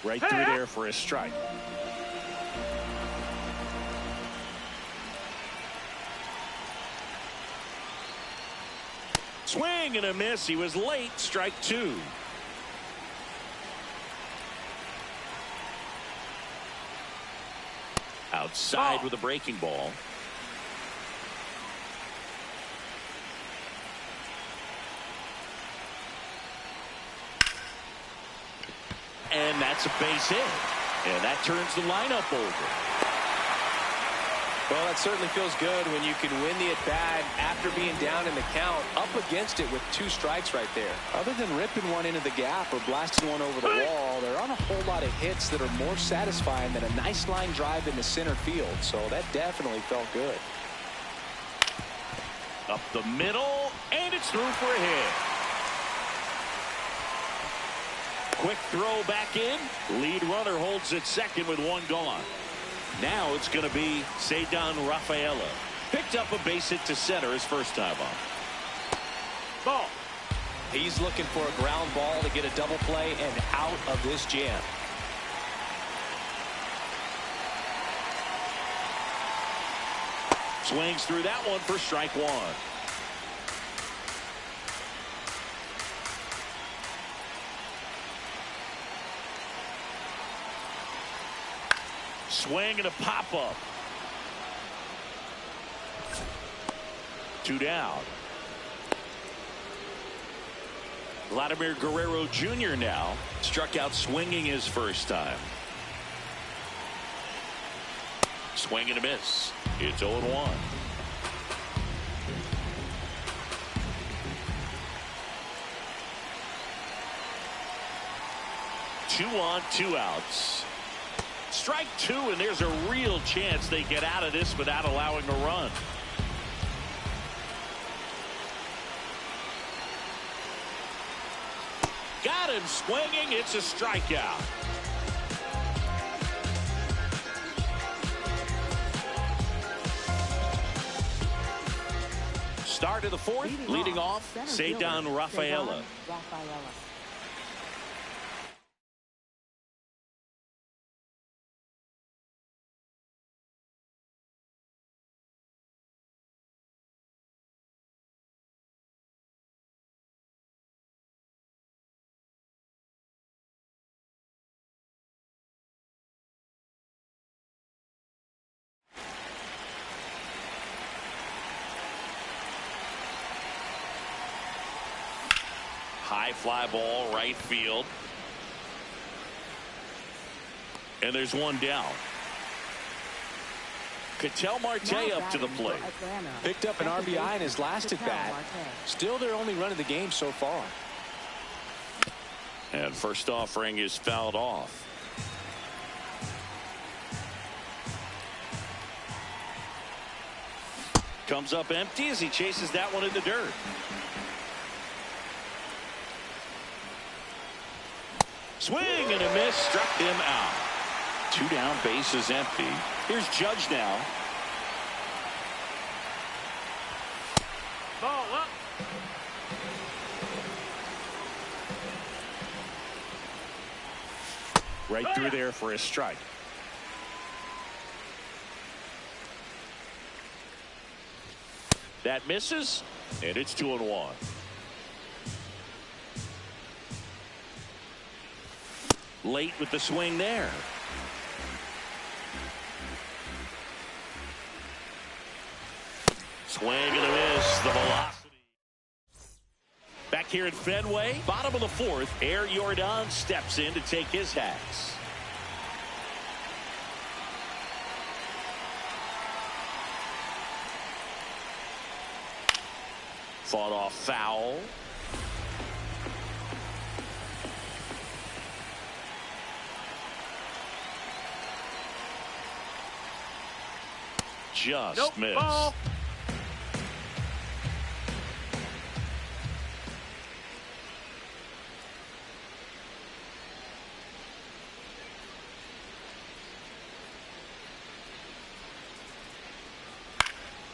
Right through there for a strike. Swing and a miss. He was late. Strike two. Outside with a breaking ball. And that's a base hit. And that turns the lineup over. Well, that certainly feels good when you can win the at-bat after being down in the count, up against it with 2 strikes right there. Other than ripping one into the gap or blasting one over the wall, there aren't a whole lot of hits that are more satisfying than a nice line drive into center field. So that definitely felt good. Up the middle, and it's through for a hit. Quick throw back in. Lead runner holds at second with 1 gone. Now it's going to be Ceddanne Rafaela. Picked up a base hit to center his first time up. Ball. He's looking for a ground ball to get a double play and out of this jam. Swings through that one for strike 1. Swing and a pop-up. 2 down. Vladimir Guerrero Jr. now struck out swinging his first time. Swing and a miss. It's 0-1. Two on, 2 outs. Strike 2, and there's a real chance they get out of this without allowing a run. Got him swinging. It's a strikeout. Start of the 4th, leading off, Ceddanne Rafaela. High fly ball, right field. And there's 1 down. Ketel Marte up to the plate. Picked up an RBI in his last at bat. Still their only run of the game so far. And first offering is fouled off. Comes up empty as he chases that one in the dirt. Swing and a miss, struck him out. 2 down, bases empty. Here's Judge now. Ball up. Right through there for a strike. That misses, and it's 2-1. Late with the swing there. Swing and a miss. The velocity. Back here at Fenway, bottom of the 4th, Air Jordan steps in to take his hats. Fought off foul. Just missed. Ball.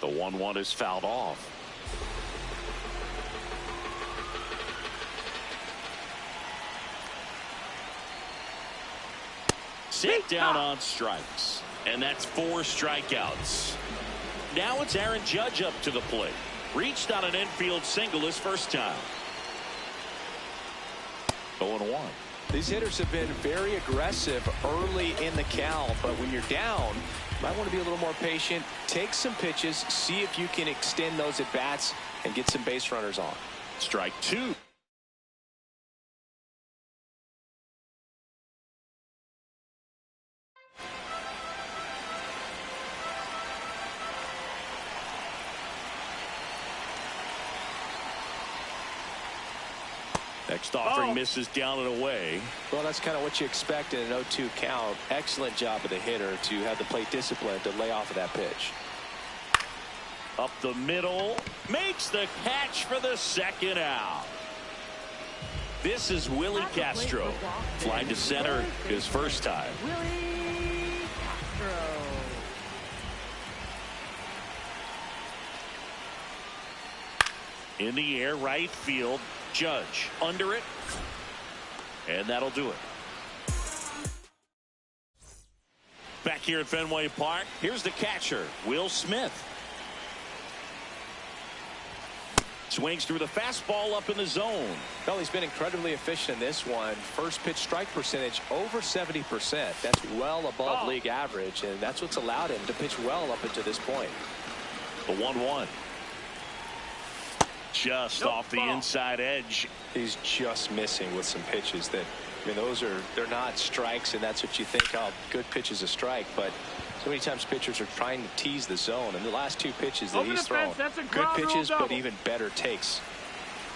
The 1-1 is fouled off. sit down on strikes. And that's 4 strikeouts. Now it's Aaron Judge up to the plate. Reached on an infield single his first time. 0-1. These hitters have been very aggressive early in the count, but when you're down, you might want to be a little more patient. Take some pitches, see if you can extend those at bats and get some base runners on. Strike 2. Next offering misses down and away. Well, that's kind of what you expect in an 0-2 count. Excellent job of the hitter to have the plate discipline to lay off of that pitch. Up the middle. Makes the catch for the second out. This is Willie Castro. Flying to center his first time. Willie Castro. In the air, right field. Judge under it. And that'll do it. Back here at Fenway Park, here's the catcher, Will Smith. Swings through the fastball up in the zone. Well, he's been incredibly efficient in this one. First pitch strike percentage over 70%. That's well above league average, and that's what's allowed him to pitch well up until this point. The 1-1. Just off the inside edge. He's just missing with some pitches that, I mean, they're not strikes, and that's what you think, oh, good pitch is a strike, but so many times pitchers are trying to tease the zone, and the last 2 pitches that he's thrown, good pitches, but even better takes.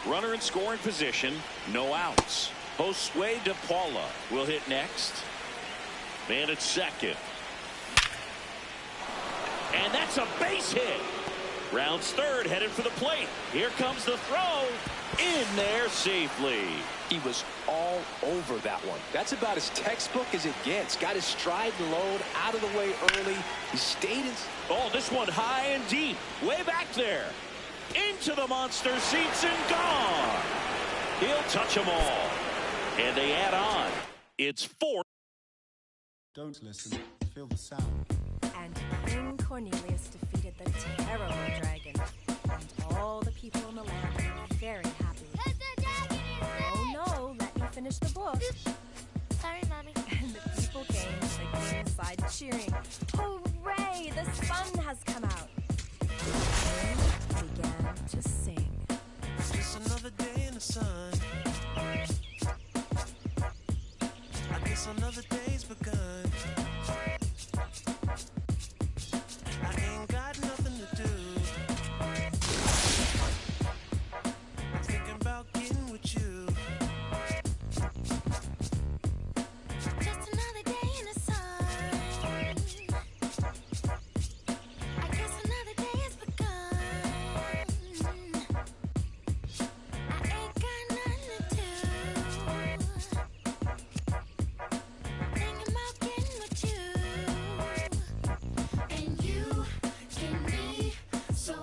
Runner in scoring position, no outs. Josue De Paula will hit next. Man at second. And that's a base hit. Rounds third, headed for the plate. Here comes the throw. In there safely. He was all over that one. That's about as textbook as it gets. Got his stride and load out of the way early. He stayed in. Oh, this one high and deep. Way back there. Into the monster seats and gone. He'll touch them all. And they add on. It's 4. Don't listen. Feel the sound. And King Cornelius defeated the terrible dragon. And all the people in the land were very happy. Oh no, let me finish the book. Sorry, Mommy. And the people came to the king's side cheering. Hooray! The sun has come out. The king began to sing. Just another day in the sun. I guess another day's begun. I ain't got nothing to do. I'm thinking about getting with you. Just another day in the sun. I guess another day has begun. I ain't got nothing to do. Thinking about getting with you. And you can be so.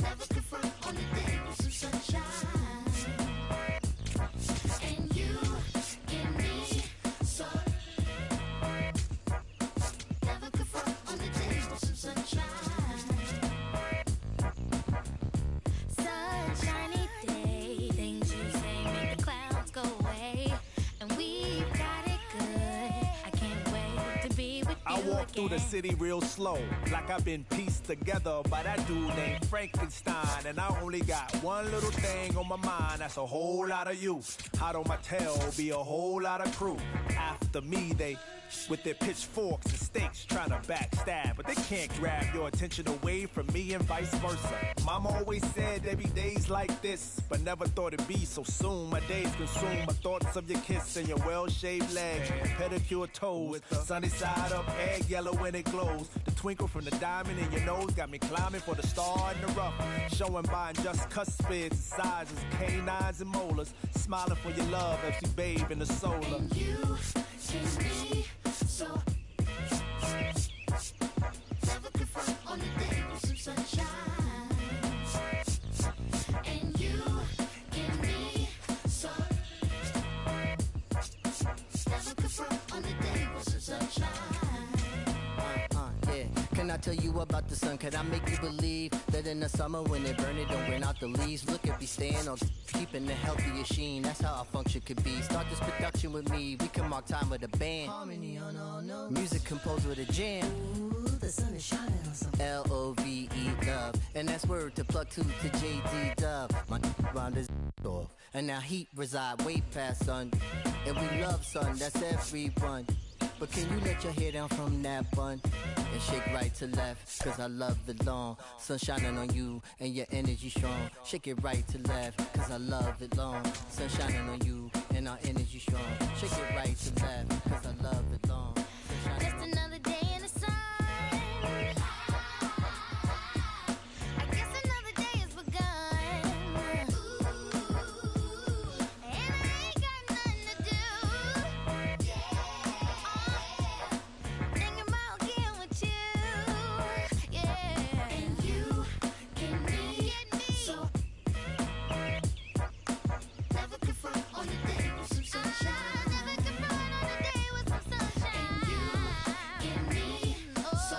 Never confront on the day with some sunshine. And you can be so. Never confront on the day with some sunshine. Sunshiny day, things you say make the clouds go away, and we've got it good. I can't wait to be with you I walk through the again. city real slow, like I've been pieced together by that dude named Frankenstein. And I only got one little thing on my mind, that's a whole lot of you. Hot on my tail be a whole lot of crew. After me, they, with their pitchforks and stakes, trying to backstab. But they can't grab your attention away from me and vice versa. Mama always said there'd be days like this, but never thought it'd be so soon. My days consume my thoughts of your kiss and your well-shaved legs, pedicure toes, sunny side up, egg yellow when it glows. The twinkle from the diamond in your nose got me climbing for the star in the rough, showing by just cuspids, sizes, canines and molars, smiling for your love as you bathe in the solar. And you can be so. Never confront on the day with some sunshine. And you can be so. I tell you about the sun? Can I make you believe that in the summer when they burn it, don't burn out the leaves? Look at me staying on keeping the healthiest sheen. That's how our function could be. Start this production with me. We can mark time with a band. Harmony on all notes. Music composed with a jam. Ooh, the sun is shining on some L-O-V-E, love. And that's word to plug 2 to JD Dub. My round is off. And now heat reside way past sun. And we love sun, that's everyone. But can you let your hair down from that bun and shake right to left? Cause I love the long sun shining on you and your energy strong. Shake it right to left, cause I love it long. Sun shining on you and our energy strong. Shake it right to left, cause I love it long. Just another day in the sun. I guess another day has begun. And I ain't got nothing to do. Thinking about getting with you. Yeah. And you can get me. So never confront on the day with some sunshine. Never confront on the day with some sunshine. And you get me. So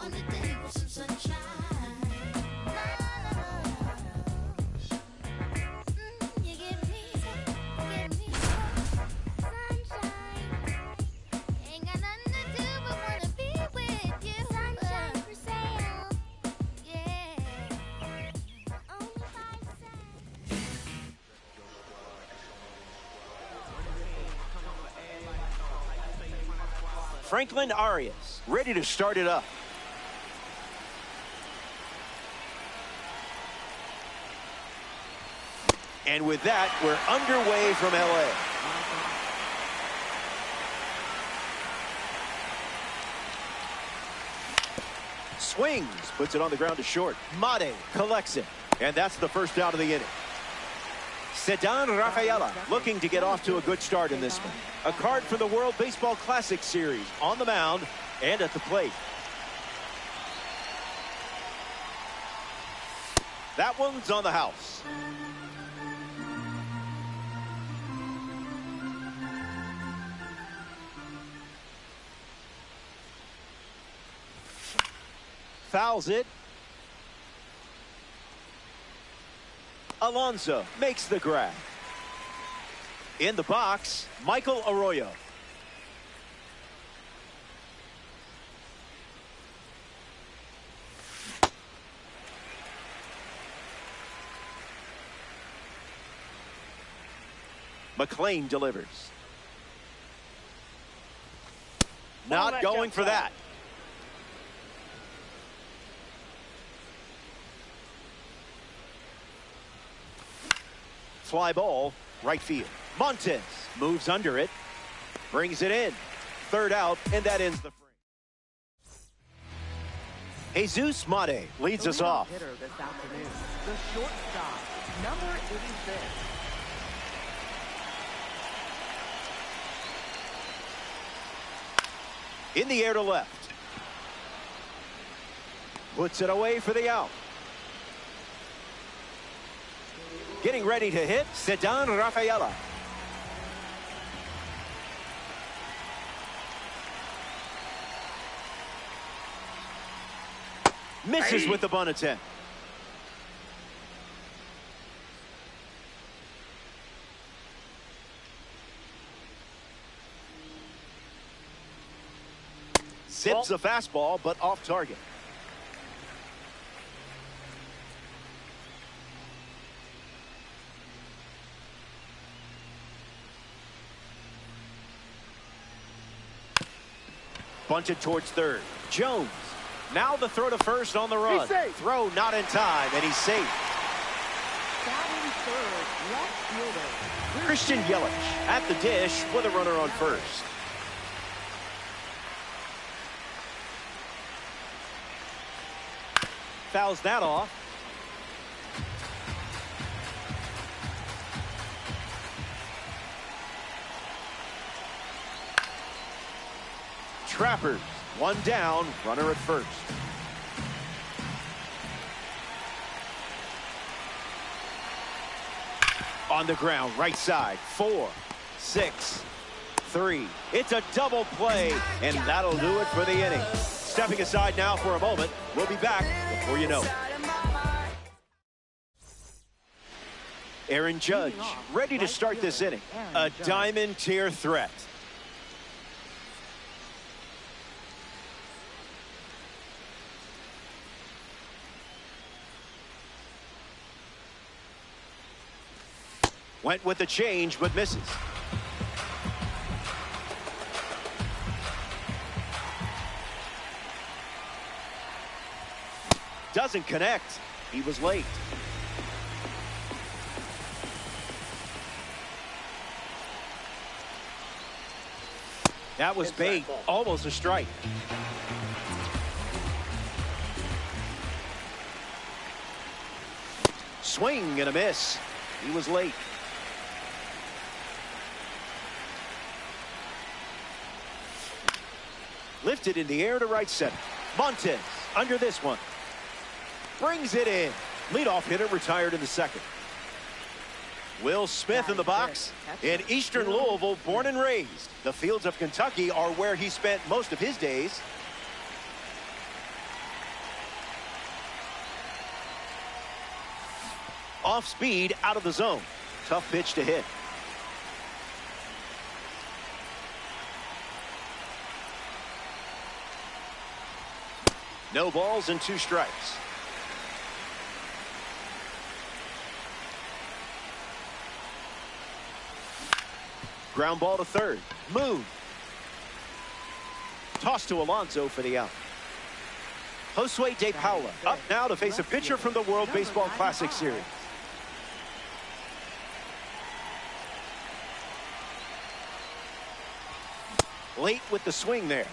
on the day with some sunshine. You get me. Sunshine. Ain't got nothing to do but wanna be with you. Sunshine for sale. Yeah. Only 5 cents. Franklin Arias ready to start it up. And with that, we're underway from LA. Swings, puts it on the ground to short. Mate collects it, and that's the first out of the inning. Ceddanne Rafaela looking to get off to a good start in this one. A card for the World Baseball Classic Series on the mound and at the plate. That one's on the house. Fouls it. Alonso makes the grab. In the box, Michael Arroyo. McLean delivers. Not going for that. Fly ball, right field. Montes moves under it, brings it in. Third out, and that ends the frame. Jesus Mate leads us off. Hitter this afternoon, the shortstop, number 86. In the air to left. Puts it away for the out. Getting ready to hit, Ceddanne Rafaela. Misses with the bunt attempt. Zips a fastball, but off target. Bunted towards third. Jones. Now the throw to first on the run. Throw not in time, and he's safe. Batting third, left fielder Christian Yelich at the dish with a runner on first. Fouls that off. Trappers, one down, runner at first. On the ground, right side, 4, 6, 3. It's a double play, and that'll do it for the inning. Stepping aside now for a moment. We'll be back before you know it. Aaron Judge ready to start this inning. A diamond tier threat. Went with the change, but misses. Doesn't connect. He was late. That was bait. Almost a strike. Swing and a miss. He was late. Lifted in the air to right center. Montes under this one. Brings it in. Leadoff hitter retired in the second. Will Smith in the box. In Eastern Louisville, born and raised. The fields of Kentucky are where he spent most of his days. Off speed, out of the zone. Tough pitch to hit. No balls and 2 strikes. Ground ball to third. Move. Toss to Alonso for the out. Josue De Paula up now to face a pitcher from the World Baseball Classic Series. Late with the swing there.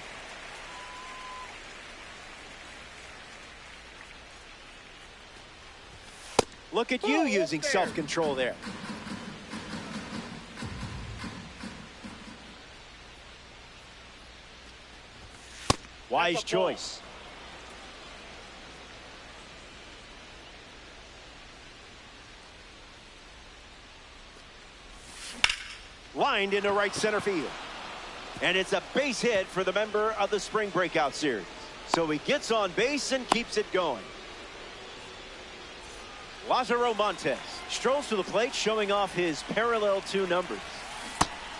Look at you using self-control there. Wise choice. Lined into right center field. And it's a base hit for the member of the Spring Breakout Series. So he gets on base and keeps it going. Lázaro Montes strolls to the plate, showing off his parallel 2 numbers.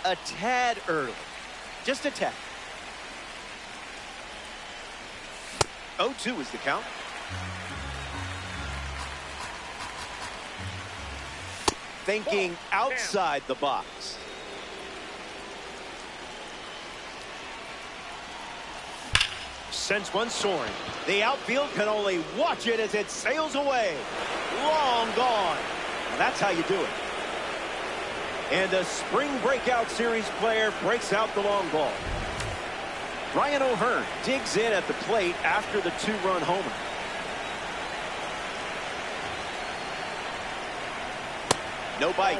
A tad early. Just a tad. 0-2 is the count. Thinking outside the box. Sends one soaring. The outfield can only watch it as it sails away. Long gone. That's how you do it. And the Spring Breakout Series player breaks out the long ball. Ryan O'Hearn digs in at the plate after the 2-run homer. No bite.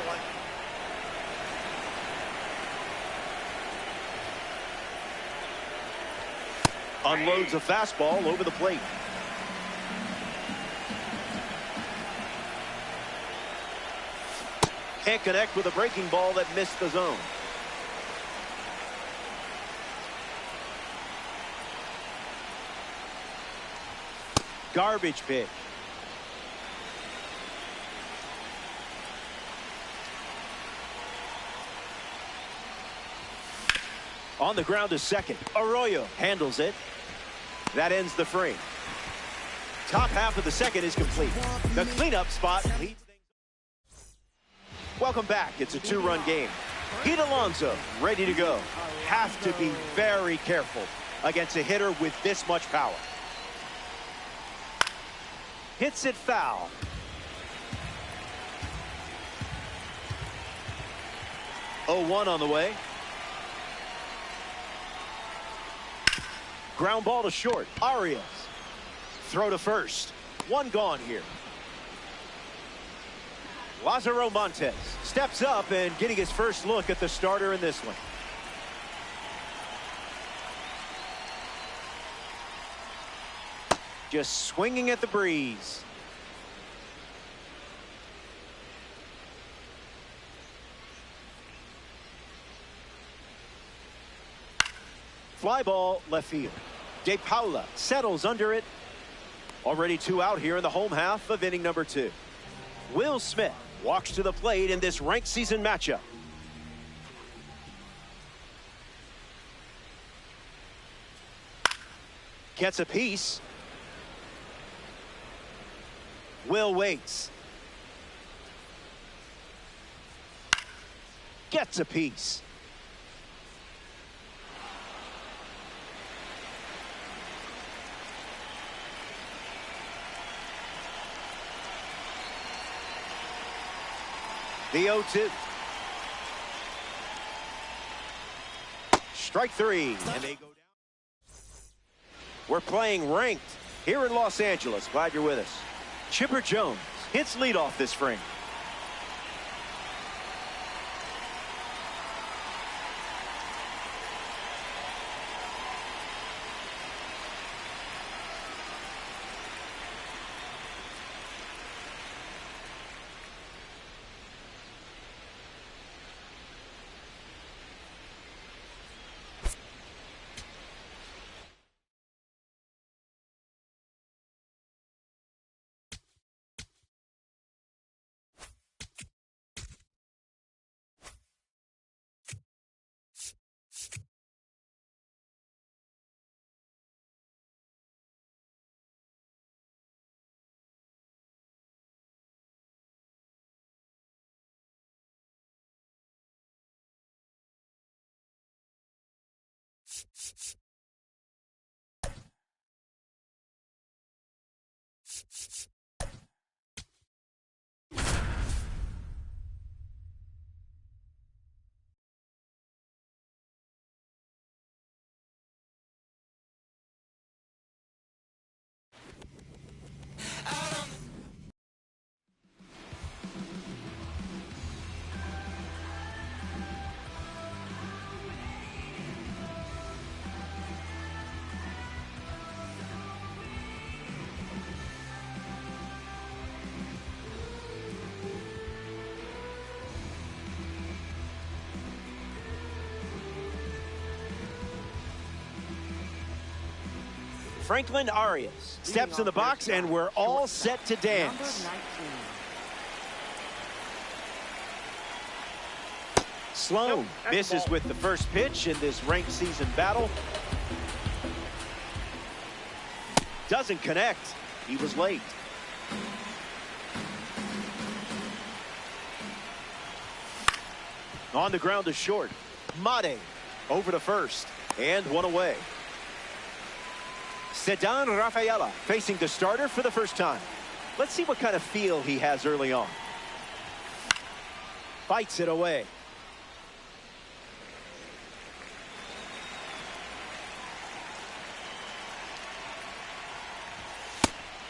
Unloads a fastball over the plate. Can't connect with a breaking ball that missed the zone. Garbage pitch. On the ground to second. Arroyo handles it. That ends the frame. Top half of the second is complete. The cleanup spot leads things. Welcome back. It's a 2-run game. Pete Alonso ready to go. Have to be very careful against a hitter with this much power. Hits it foul. Oh, 1 on the way. Ground ball to short. Arias. Throw to first. 1 gone here. Lázaro Montes steps up and getting his first look at the starter in this one. Just swinging at the breeze. Fly ball left field. De Paula settles under it. Already 2 out here in the home half of inning number 2. Will Smith walks to the plate in this ranked season matchup. Gets a piece. Will waits. Gets a piece. The 0-2. Strike 3, and they go down. We're playing ranked here in Los Angeles. Glad you're with us. Chipper Jones hits leadoff this frame. Franklin Arias steps in the box, and we're all set to dance. Sloan misses with the first pitch in this ranked season battle. Doesn't connect. He was late. On the ground to short. Mate over to first, and one away. Ceddanne Rafaela facing the starter for the first time. Let's see what kind of feel he has early on. Fights it away.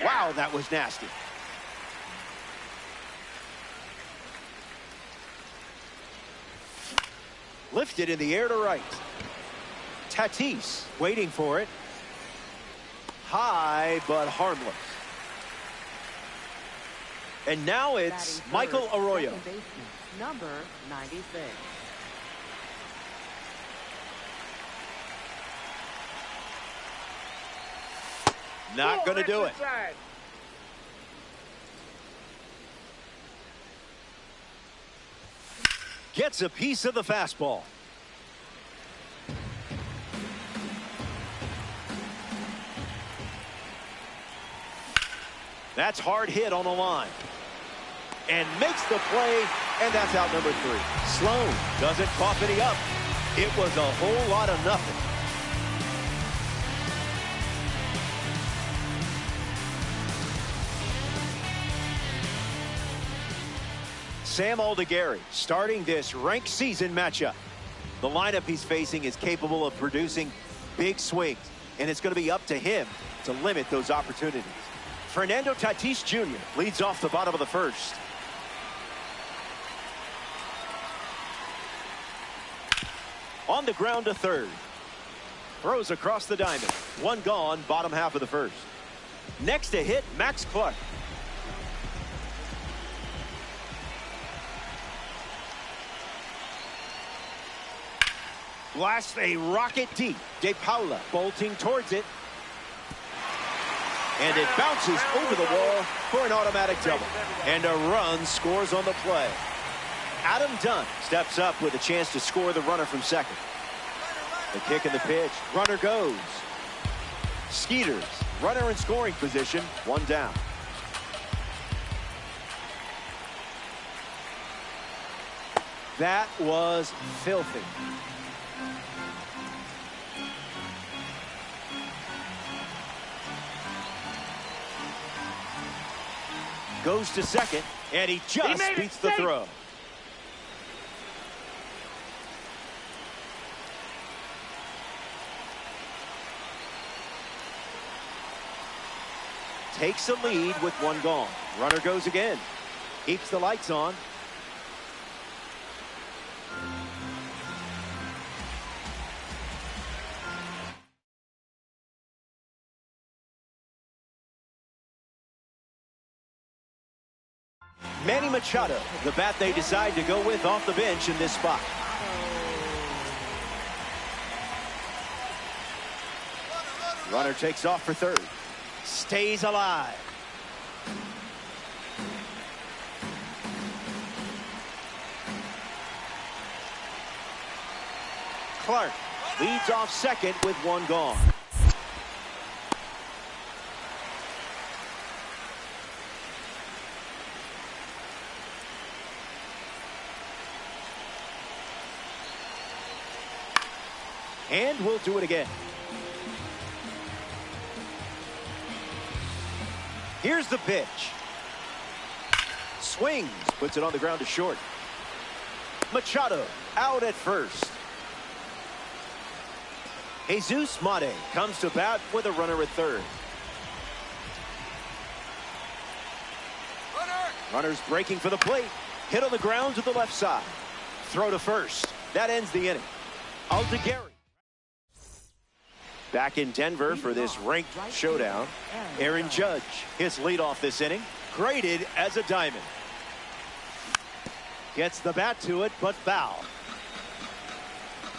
Wow, that was nasty. Lifted in the air to right. Tatis waiting for it. High, but harmless. And now it's Michael Arroyo. Number 96. Not going to do it. Gets a piece of the fastball. That's hard hit on the line. And makes the play, and that's out number 3. Sloan doesn't cough any up. It was a whole lot of nothing. Sam Aldeguerri starting this ranked season matchup. The lineup he's facing is capable of producing big swings, and it's going to be up to him to limit those opportunities. Fernando Tatis Jr. leads off the bottom of the first. On the ground to third. Throws across the diamond. One gone, bottom half of the first. Next to hit, Max Clark. Blasts a rocket deep. De Paula bolting towards it. And it bounces over the wall for an automatic double. And a run scores on the play. Adam Dunn steps up with a chance to score the runner from second. The kick and the pitch. Runner goes. Skeeters, runner in scoring position, one down. That was filthy. Goes to second, and he just beats the throw. Takes the lead with one gone. Runner goes again. Keeps the lights on. Manny Machado, the bat they decide to go with off the bench in this spot. Runner takes off for third. Stays alive. Clark leads off second with one gone. And we'll do it again. Here's the pitch. Swings, puts it on the ground to short. Machado out at first. Jesus Mate comes to bat with a runner at third. Runner's breaking for the plate. Hit on the ground to the left side. Throw to first. That ends the inning. Aldegari. Back in Denver for this ranked showdown. Aaron Judge, his leadoff this inning, graded as a diamond. Gets the bat to it, but foul.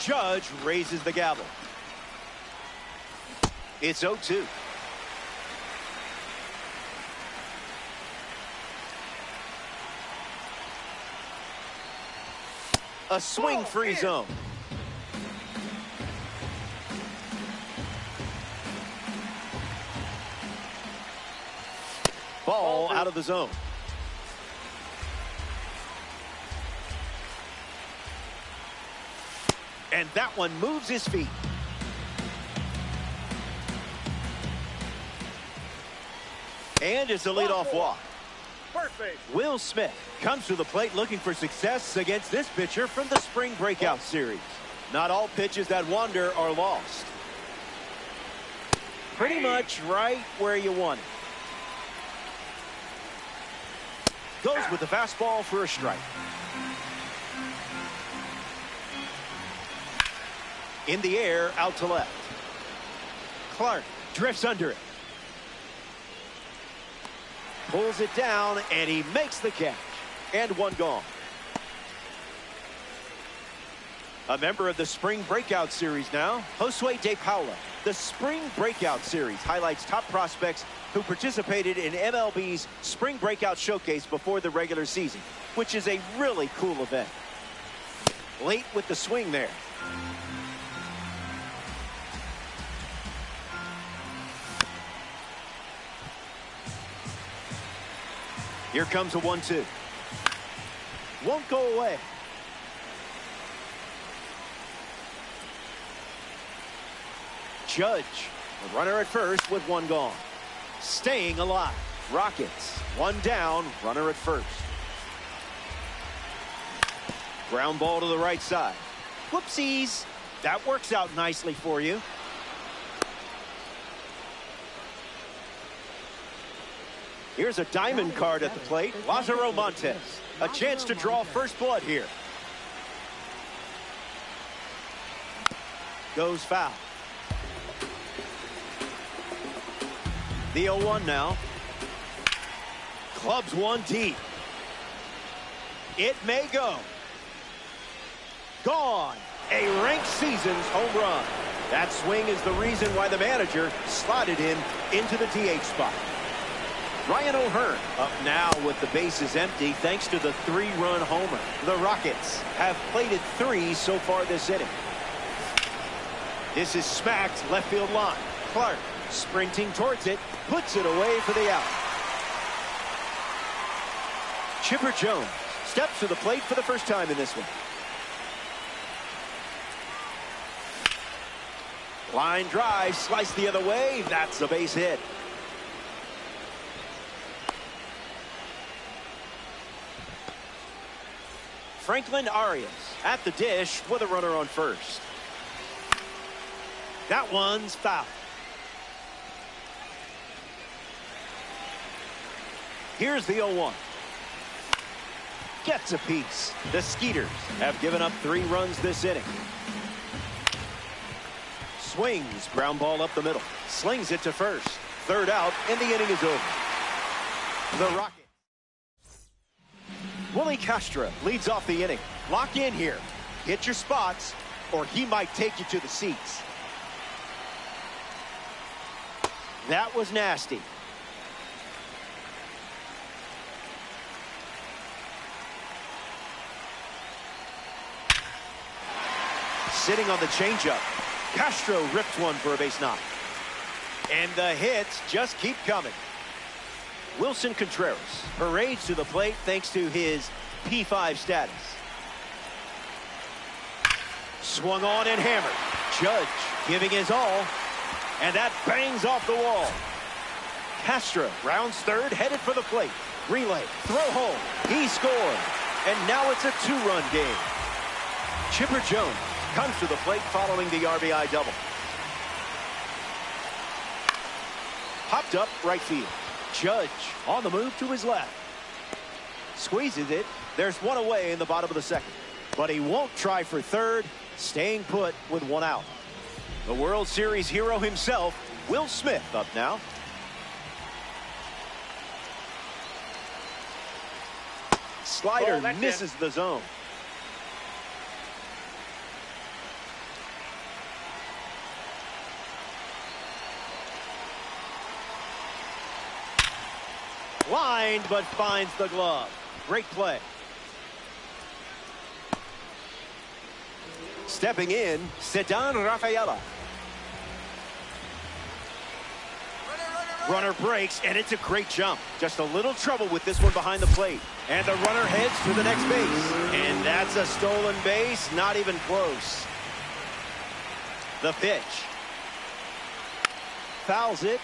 Judge raises the gavel. It's 0-2. A swing-free zone. Ball out of the zone. And that one moves his feet. And it's a leadoff walk. Perfect. Will Smith comes to the plate looking for success against this pitcher from the spring breakout series. Not all pitches that wander are lost. Pretty much right where you want it. Goes with the fastball for a strike. In the air, out to left. Clark drifts under it. Pulls it down, and he makes the catch. And one gone. A member of the Spring Breakout Series now, Josue De Paula. The Spring Breakout Series highlights top prospects who participated in MLB's Spring Breakout Showcase before the regular season, which is a really cool event. Late with the swing there. Here comes a 1-2. Won't go away. Judge, a runner at first with one gone. Staying alive. Rockets, one down, runner at first. Ground ball to the right side. Whoopsies. That works out nicely for you. Here's a diamond card at the plate. Lázaro Montes. A chance to draw first blood here. Goes foul. The 0-1 now. Clubs one deep. It may go. Gone. A ranked season's home run. That swing is the reason why the manager slotted him into the DH spot. Ryan O'Hearn up now with the bases empty thanks to the 3-run homer. The Rockets have plated 3 so far this inning. This is smacked left field line. Clark sprinting towards it, puts it away for the out. Chipper Jones steps to the plate for the first time in this one. Line drive, slice the other way. That's a base hit. Franklin Arias at the dish with a runner on first. That one's foul. Here's the 0-1. Gets a piece. The Skeeters have given up 3 runs this inning. Swings, ground ball up the middle. Slings it to first. 3rd out, and the inning is over. The Rockets. Willie Castro leads off the inning. Lock in here. Hit your spots, or he might take you to the seats. That was nasty. Sitting on the changeup. Castro ripped one for a base knock. And the hits just keep coming. Wilson Contreras parades to the plate thanks to his P5 status. Swung on and hammered. Judge giving his all. And that bangs off the wall. Castro rounds 3rd, headed for the plate. Relay, throw home. He scored. And now it's a 2-run game. Chipper Jones comes to the plate following the RBI double. Popped up right field. Judge on the move to his left. Squeezes it. There's one away in the bottom of the 2nd. But he won't try for 3rd, staying put with 1 out. The World Series hero himself, Will Smith, up now. Slider misses the zone. Lined, but finds the glove. Great play. Stepping in, Ceddanne Rafaela. Runner breaks, and it's a great jump. Just a little trouble with this one behind the plate. And the runner heads to the next base. And that's a stolen base, not even close. The pitch. Fouls it.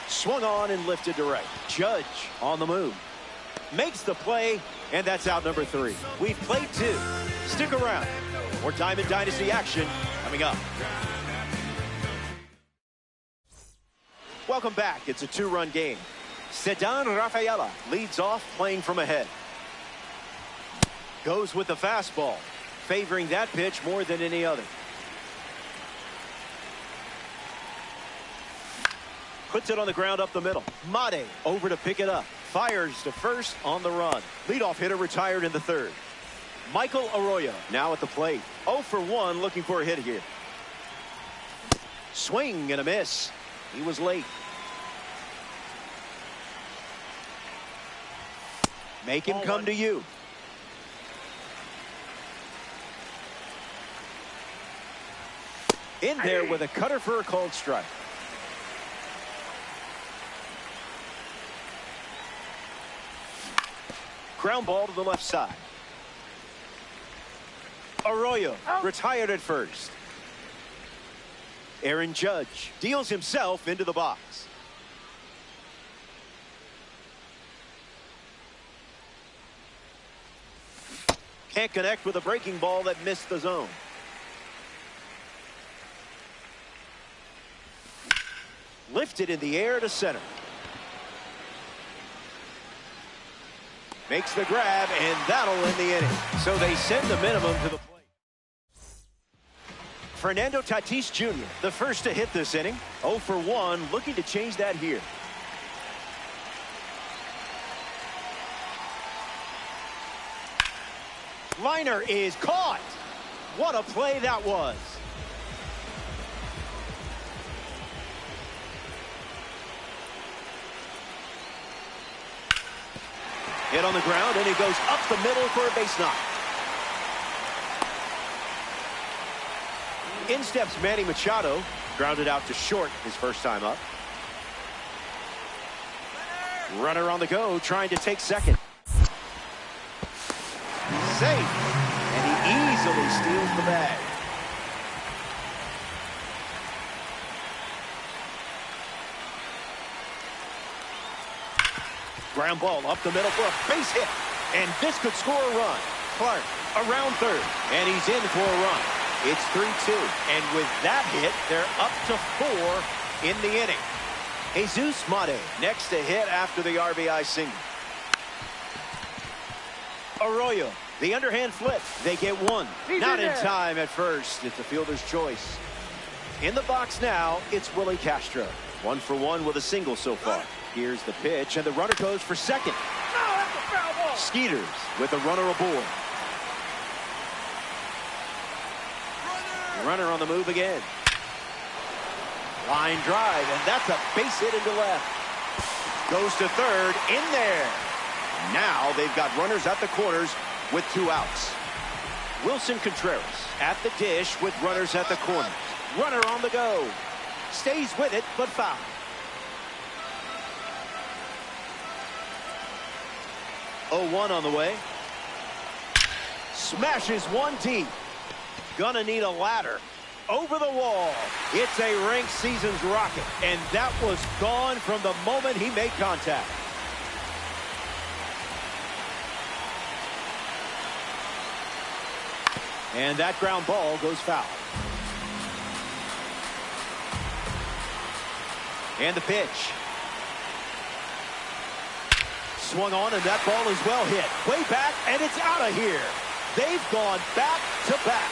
Swung on and lifted to right. Judge on the move. Makes the play, and that's out number 3. We've played 2. Stick around. More Diamond Dynasty action coming up. Welcome back. It's a 2-run game. Ceddanne Rafaela leads off playing from ahead. Goes with the fastball, favoring that pitch more than any other. Puts it on the ground up the middle. Mate over to pick it up. Fires to first on the run. Leadoff hitter retired in the 3rd. Michael Arroyo now at the plate. 0 for 1 looking for a hit here. Swing and a miss. He was late. Make him come to you. In there with a cutter for a called strike. Ground ball to the left side. Arroyo retired at first. Aaron Judge deals himself into the box. Can't connect with a breaking ball that missed the zone. Lifted in the air to center. Makes the grab, and that'll end the inning. So they send the minimum to the plate. Fernando Tatis Jr., the first to hit this inning. 0 for 1, looking to change that here. Liner is caught. What a play that was. Hit on the ground, and he goes up the middle for a base knock. In steps Manny Machado, grounded out to short his first time up. Runner on the go, trying to take second. Safe, and he easily steals the bag. Ground ball up the middle for a base hit, and this could score a run. Clark around third, and he's in for a run. It's 3-2, and with that hit, they're up to 4 in the inning. Jesus Mate next to hit after the RBI single. Arroyo, the underhand flip. They get one. Not in time at first. It's the fielder's choice. In the box now, it's Willie Castro. 1 for 1 with a single so far. Here's the pitch, and the runner goes for second. Skeeters with the runner aboard. Runner on the move again. Line drive, and that's a base hit into left. Goes to third, in there. Now they've got runners at the corners with 2 outs. Wilson Contreras at the dish with runners at the corners. Runner on the go. Stays with it, but foul. Oh, 1 on the way. Smashes one deep. Gonna need a ladder. Over the wall. It's a ranked season's rocket, and that was gone from the moment he made contact. And that ground ball goes foul. And the pitch. Swung on, and that ball is well hit. Way back, and it's out of here. They've gone back to back.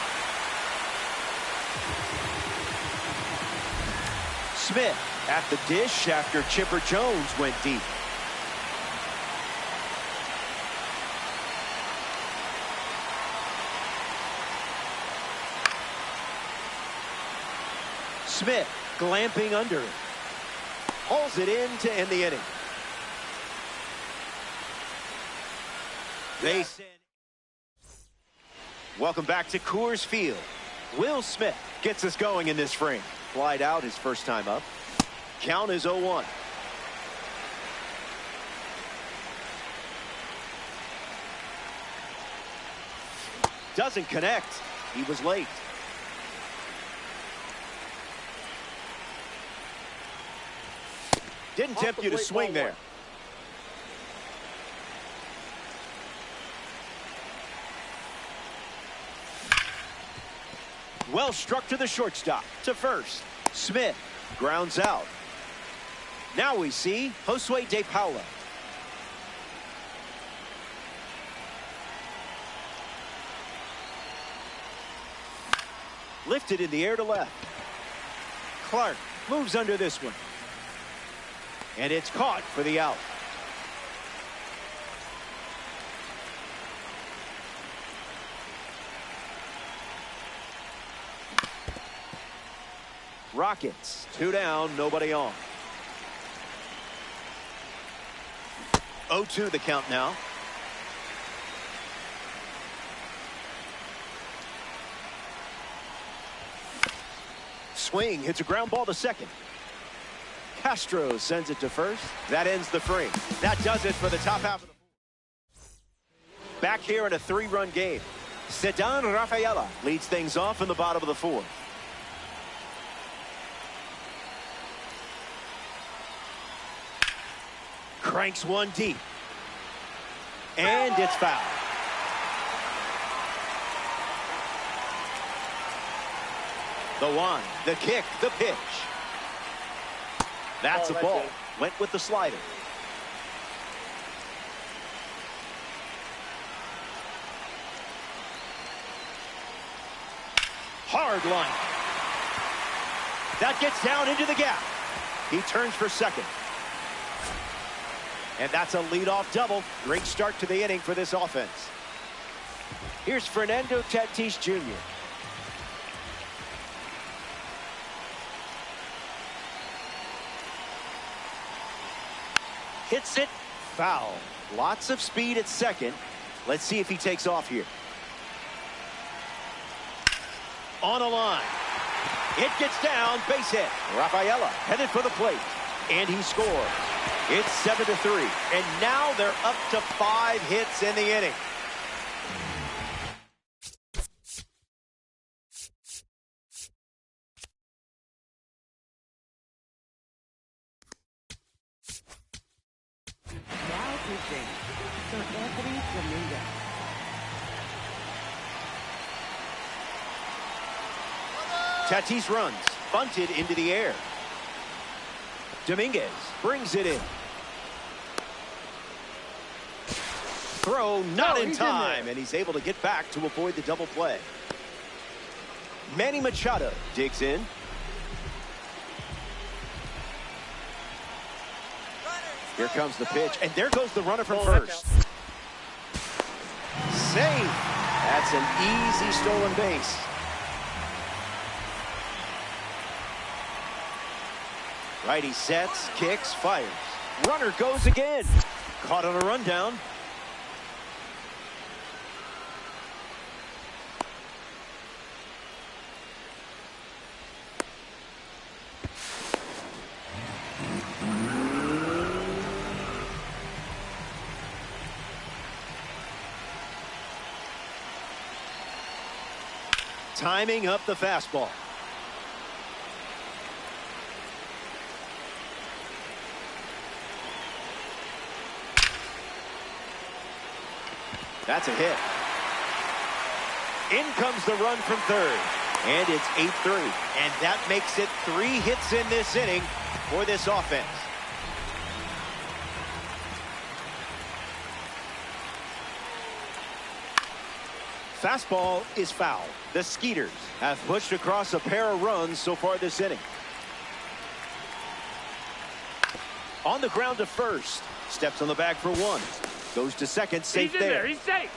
Smith at the dish after Chipper Jones went deep. Smith glamping under it. Hauls it in to end the inning. They send. Welcome back to Coors Field. Will Smith gets us going in this frame. Flied out his first time up. Count is 0-1. Doesn't connect. He was late. Didn't tempt you to swing there. Well struck to the shortstop. To first. Smith grounds out. Now we see Josue De Paula. Lifted in the air to left. Clark moves under this one. And it's caught for the out. Rockets, 2 down, nobody on. 0-2 the count now. Swing, hits a ground ball to second. Castro sends it to first. That ends the frame. That does it for the top half of the fourth. Back here in a 3-run game. Ceddanne Rafaela leads things off in the bottom of the 4th. Cranks one deep. And it's foul. The one, the kick, the pitch. That's a ball. Went with the slider. Hard line. That gets down into the gap. He turns for second. And that's a leadoff double. Great start to the inning for this offense. Here's Fernando Tatis Jr. Hits it foul. Lots of speed at second. Let's see if he takes off here. On a line. It gets down, base hit. Rafaela headed for the plate. And he scores. It's 7-3. And now they're up to 5 hits in the inning. Now pitching, Sir Anthony Dominguez. Tatis runs, bunted into the air. Dominguez brings it in. Throw not in time, and he's able to get back to avoid the double play. Manny Machado digs in. Here comes the pitch, and there goes the runner from first. Save. That's an easy stolen base. Righty sets, kicks, fires. Runner goes again. Caught on a rundown. Timing up the fastball. That's a hit. In comes the run from third. And it's 8-3. And that makes it 3 hits in this inning for this offense. Fastball is foul. The Skeeters have pushed across a pair of runs so far this inning. On the ground to first. Steps on the bag for 1. Goes to second, safe there. He's safe.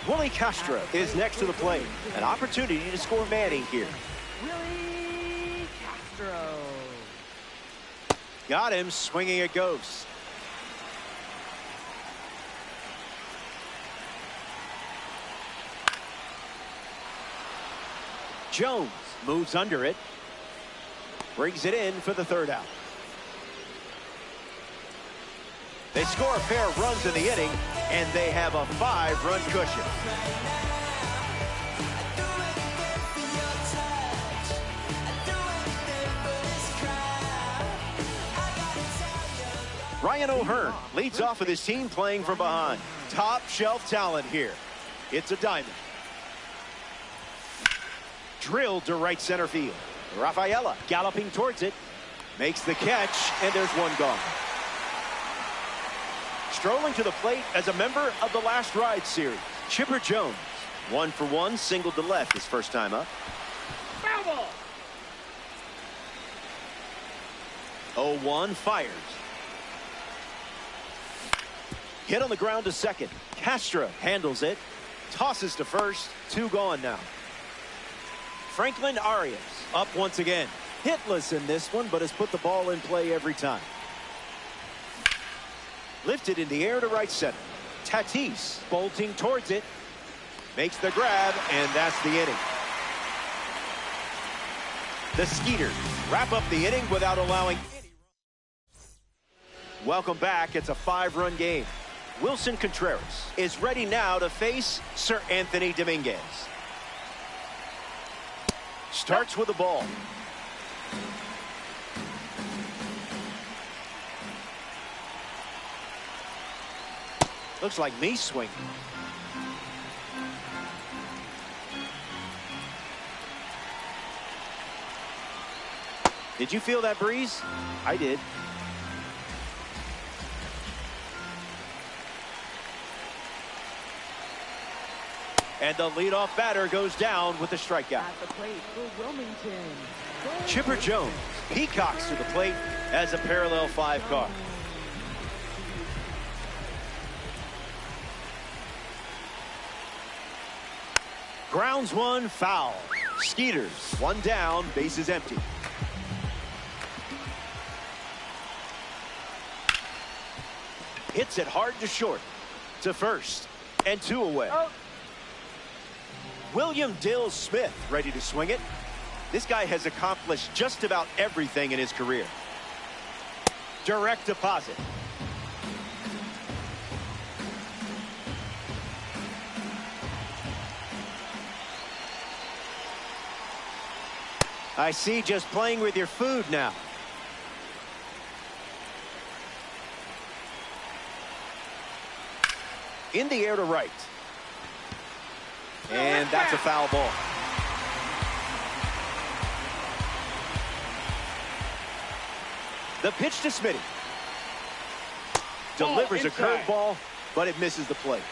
Willie Castro is next to the plate. An opportunity to score Manny here. Willie Castro. Got him swinging a ghost. Jones moves under it. Brings it in for the third out. They score a pair of runs in the inning, and they have a 5-run cushion. Ryan O'Hearn leads off with his team playing from behind. Top shelf talent here. It's a diamond. Drilled to right center field. Rafaela galloping towards it. Makes the catch, and there's one gone. Strolling to the plate as a member of the Last Ride series, Chipper Jones. 1 for 1, singled to left his first time up. Foul ball. 0-1, fires. Hit on the ground to second. Castro handles it. Tosses to first. 2 gone now. Franklin Arias up once again. Hitless in this one, but has put the ball in play every time. Lifted in the air to right center. Tatis bolting towards it. Makes the grab, and that's the inning. The Skeeters wrap up the inning without allowing any runs. Welcome back. It's a 5-run game. Wilson Contreras is ready now to face Sir Anthony Dominguez. Starts with the ball. Looks like me swinging. Did you feel that breeze? I did. And the leadoff batter goes down with the strikeout. At the plate for Wilmington. Chipper Jones peacocks to the plate as a parallel 5 car. Grounds one, foul. Skeeters, 1 down, bases empty. Hits it hard to short, to first, and 2 away. William Dill Smith ready to swing it. This guy has accomplished just about everything in his career. Direct deposit. I see, just playing with your food now. In the air to right. And that's a foul ball. The pitch to Smitty. Delivers a curveball, but it misses the plate.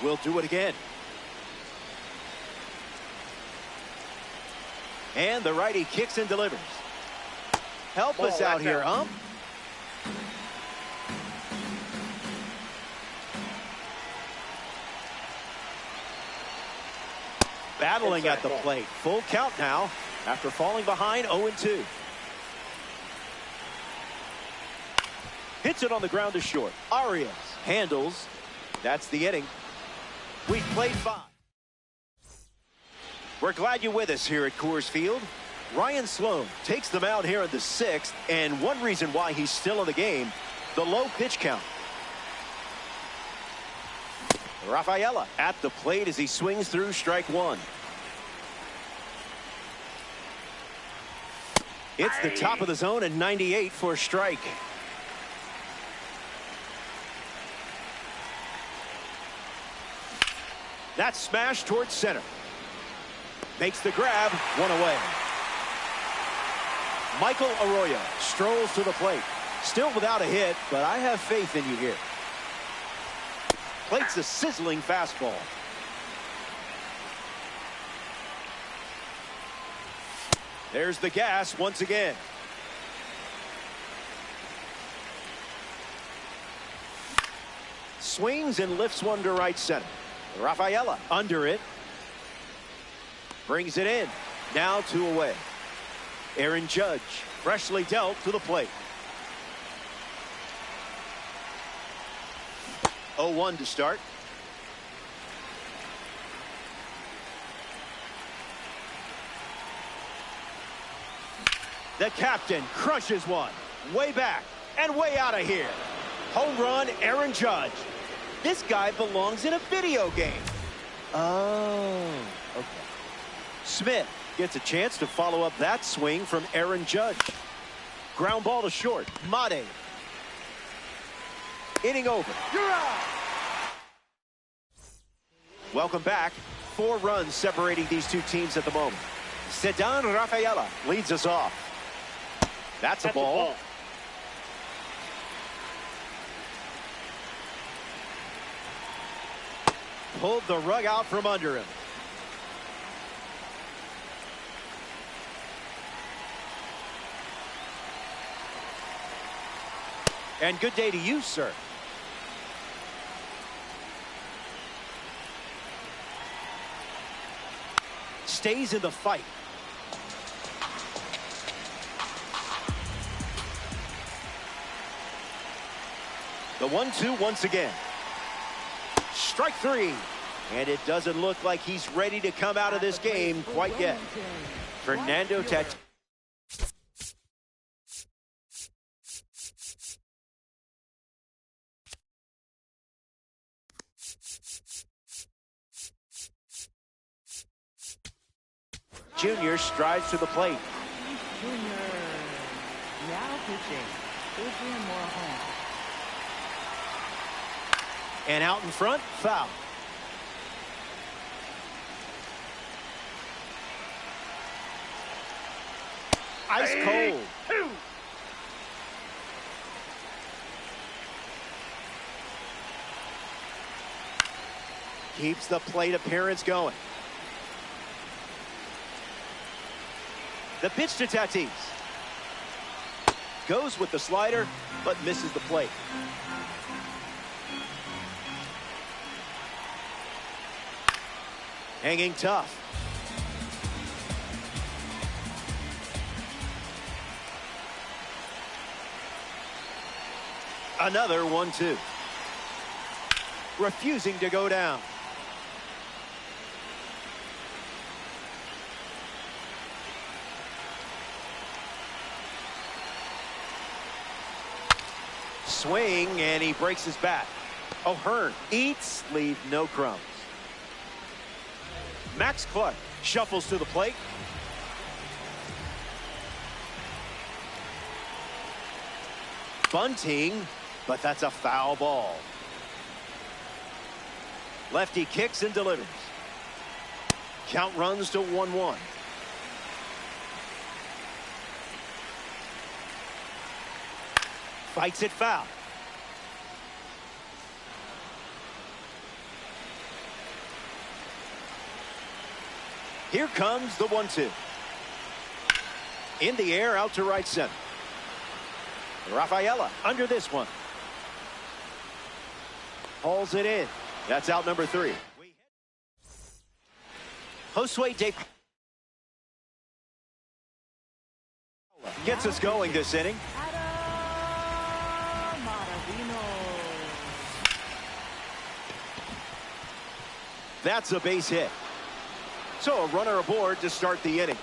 We'll do it again. And the righty kicks and delivers. Help us out here, ump. Battling at the plate. Full count now after falling behind 0-2. Hits it on the ground to short. Arias handles. That's the inning. We've played 5. We're glad you're with us here at Coors Field. Ryan Sloan takes them out here in the 6th, and one reason why he's still in the game, the low pitch count. Rafaela at the plate as he swings through strike 1. It's the top of the zone at 98 for a strike. That's smashed towards center. Makes the grab, 1 away. Michael Arroyo strolls to the plate. Still without a hit, but I have faith in you here. Plates a sizzling fastball. There's the gas once again. Swings and lifts one to right center. Rafaela under it. Brings it in. Now 2 away. Aaron Judge freshly dealt to the plate. 0-1 to start. The captain crushes one. Way back and way out of here. Home run, Aaron Judge. This guy belongs in a video game. Oh, okay. Smith gets a chance to follow up that swing from Aaron Judge. Ground ball to short. Mate. Inning over. You're out. Welcome back. 4 runs separating these two teams at the moment. Ceddanne Rafaela leads us off. That's a ball. Pulled the rug out from under him. And good day to you, sir. Stays in the fight. The 1-2 once again. Strike 3. And it doesn't look like he's ready to come out of this game quite yet. Fernando Tatis. Junior strides to the plate. Junior. Now pitching. Adrian Morejon. And out in front, foul. Ice cold. 2. Keeps the plate appearance going. The pitch to Tatis. Goes with the slider, but misses the plate. Hanging tough. Another 1-2. Refusing to go down. Swing, and he breaks his bat. O'Hearn eats, leave no crumbs. Max Clark shuffles to the plate. Bunting, but that's a foul ball. Lefty kicks and delivers. Count runs to 1-1. Fights it foul. Here comes the 1-2. In the air, out to right center. Rafaela under this one. Hauls it in. That's out number 3. Josue De gets us going this inning. That's a base hit. So a runner aboard to start the inning.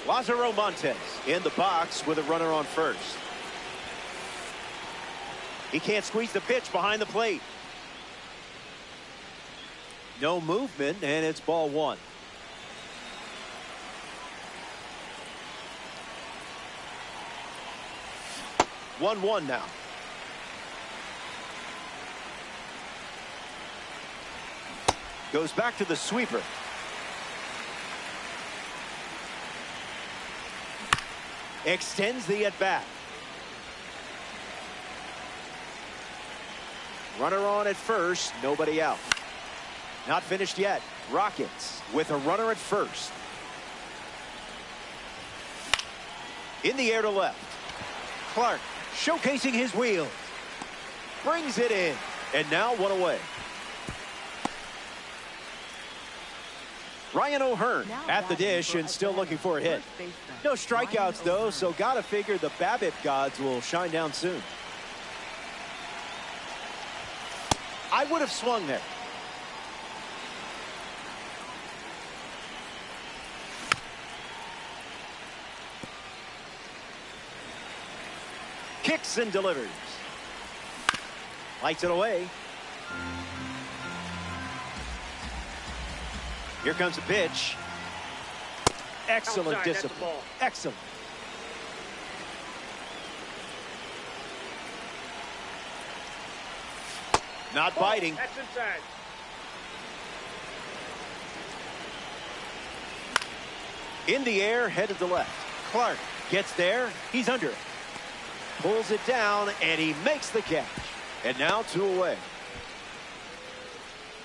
Lázaro Montes in the box with a runner on first. He can't squeeze the pitch behind the plate. No movement, and it's ball 1. One now. Goes back to the sweeper. Extends the at-bat. Runner on at first, nobody out. Not finished yet. Rockets with a runner at first. In the air to left. Clark showcasing his wheels. Brings it in. And now 1 away. Ryan O'Hearn at the dish and still looking for a hit. No strikeouts, though, so gotta figure the BABIP gods will shine down soon. I would have swung there. Kicks and delivers. Lights it away. Here comes a pitch. Excellent discipline. Excellent. Not biting. That's inside. In the air, headed to left. Clark gets there. He's under it. Pulls it down, and he makes the catch. And now 2 away.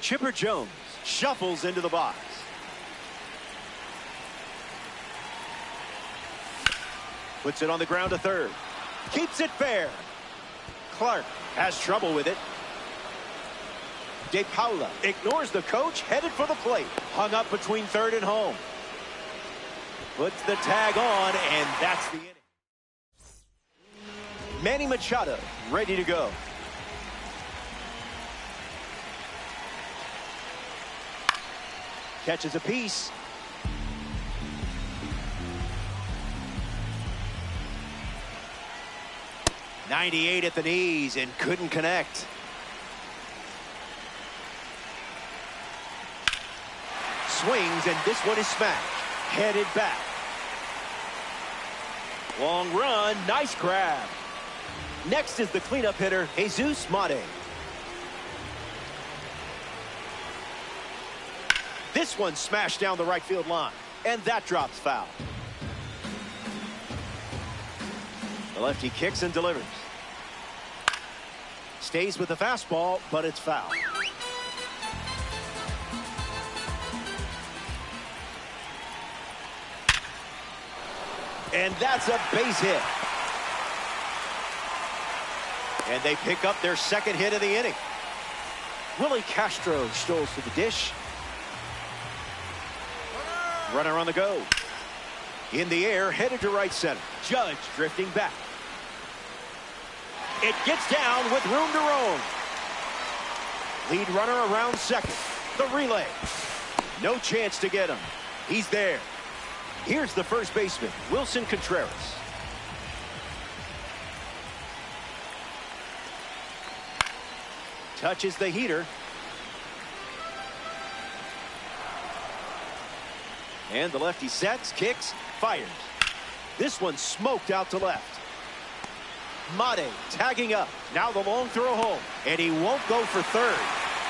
Chipper Jones shuffles into the box. Puts it on the ground to third. Keeps it fair. Clark has trouble with it. De Paula ignores the coach, headed for the plate. Hung up between third and home. Puts the tag on, and that's the inning. Manny Machado ready to go. Catches a piece. .98 at the knees and couldn't connect. Swings, and this one is smashed. Headed back. Long run, nice grab. Next is the cleanup hitter, Jesus Mate. This one smashed down the right field line. and that drops foul. The lefty kicks and delivers. Stays with the fastball, but it's foul. And that's a base hit. And they pick up their second hit of the inning. Willie Castro strolls to the dish. Runner on the go. In the air, headed to right center. Judge drifting back. It gets down with room to roam. Lead runner around second. The relay. No chance to get him. He's there. Here's the first baseman, Wilson Contreras. Touches the heater. And the lefty sets, kicks, fires. This one smoked out to left. Mate tagging up. Now the long throw home. And he won't go for third.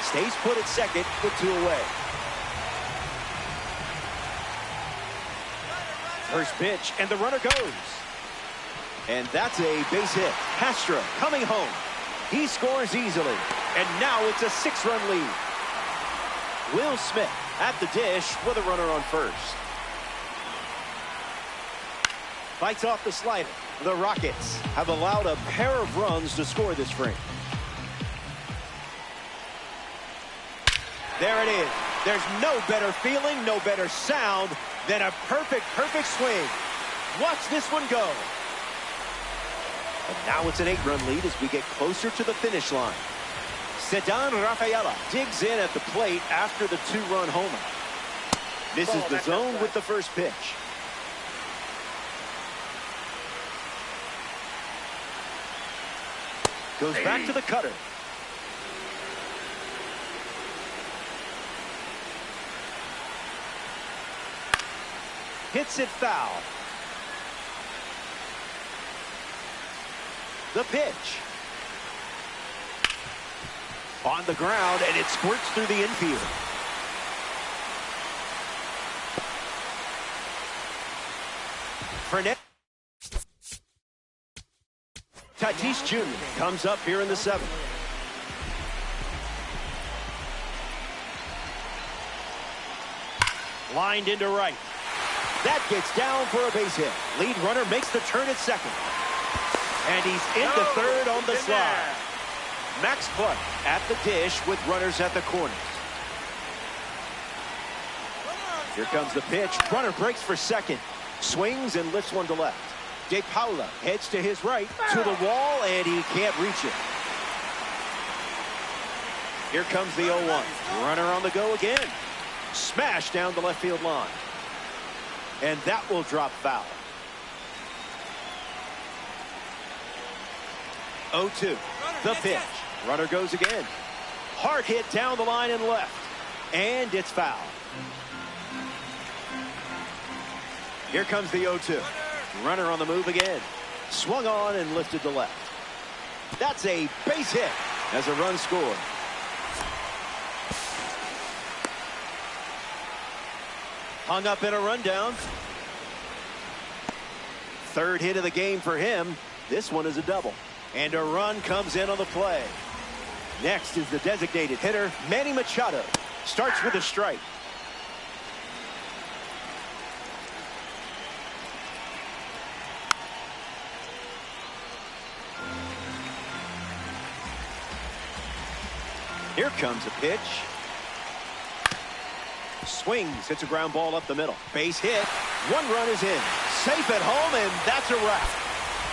Stays put at second with 2 away. First pitch, and the runner goes. And that's a base hit. Castro coming home. He scores easily. And now it's a 6-run lead. Will Smith at the dish with a runner on first. Fights off the slider. The Rockets have allowed a pair of runs to score this frame. There it is. There's no better feeling, no better sound than a perfect swing. Watch this one go. And now it's an 8-run lead as we get closer to the finish line. Ceddanne Rafaela digs in at the plate after the 2-run homer. This is the zone with the first pitch. Goes back to the cutter. Hits it foul. The pitch. On the ground, and it squirts through the infield. Fernet. Tatis Jr. comes up here in the 7th. Lined into right. That gets down for a base hit. Lead runner makes the turn at second. And he's into third on the slide. Max Clark at the dish with runners at the corners. Here comes the pitch. Runner breaks for second. Swings and lifts one to left. De Paula heads to his right, to the wall, and he can't reach it. Here comes the 0-1. Runner on the go again. Smash down the left field line. And that will drop foul. 0-2. The pitch. Runner goes again. Hard hit down the line and left. And it's foul. Here comes the 0-2. Runner on the move again. Swung on and lifted to left. That's a base hit as a run scored. Hung up in a rundown. Third hit of the game for him. This one is a double. And a run comes in on the play. Next is the designated hitter, Manny Machado. Starts with a strike. Here comes a pitch. Swings, hits a ground ball up the middle. Base hit. One run is in. Safe at home, and that's a wrap.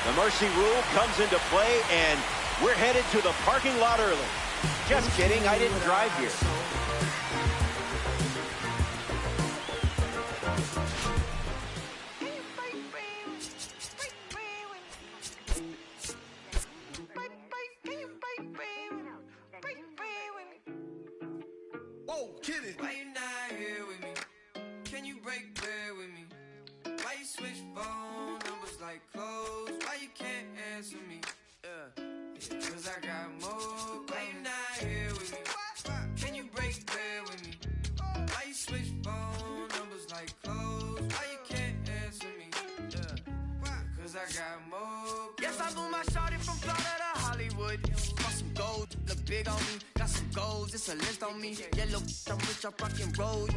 The mercy rule comes into play, and we're headed to the parking lot early. Just kidding, I didn't drive here. Whoa, kid it. Why you not here with me? Can you break bread with me? Why you switch phone numbers like clothes? Why you can't answer me? Cause I got more. Why you not here with me? Can you break bread with me? Why you switch phone numbers like clothes? got more. Yes, I blew my shorty from Florida to Hollywood. Got some gold, look big on me. Got some goals, it's a list on me. Yellow, I'm rich, I'm rockin' road.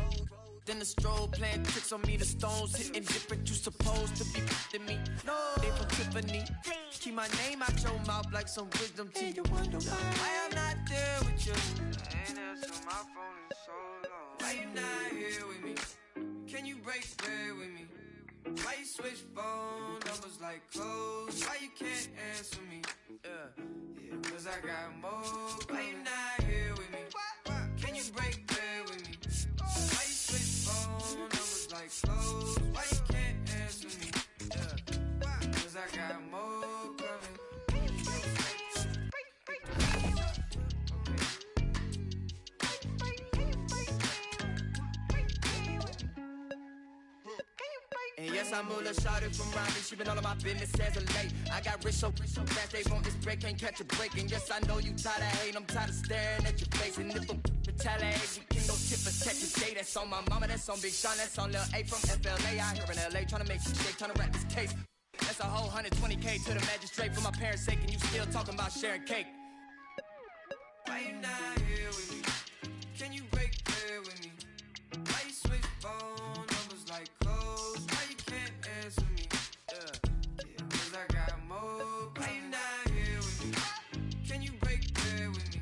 Then the strobe playing tricks on me. The stones hitting different. You supposed to be f***ing me. No, they from Tiffany. Keep my name out your mouth like some wisdom teeth. You wonder why I'm not there with you. I ain't answered my phone in so long. Why you not here with me? Can you break bread with me? Why you switch phone numbers like clothes? Why you can't answer me? Yeah, cause I got more. Why you not here with me? Can you break bread with me? Why you switch phone numbers like clothes? Why you can't answer me? Yeah, cause I got more coming. And yes, I'm Mula Shawty from Raleigh. She been all of my business as of late. I got rich so fast they want this break, can't catch a break. And yes, I know you tired of hating, I'm tired of staring at your face. And if I'm retaliate, we can go tip for tat today. That's on my mama, that's on Big Sean, that's on Lil A from FLA. Out here in LA, trying to make some shake, trying to wrap this case. That's a whole 120K to the magistrate for my parents' sake. And you still talking about sharing cake. Why you not here with me? Can you break bread with me? Why you switch phone numbers like clothes? Why you can't answer me? Yeah, cause I got more. Why you not here with me? Can you break bread with me?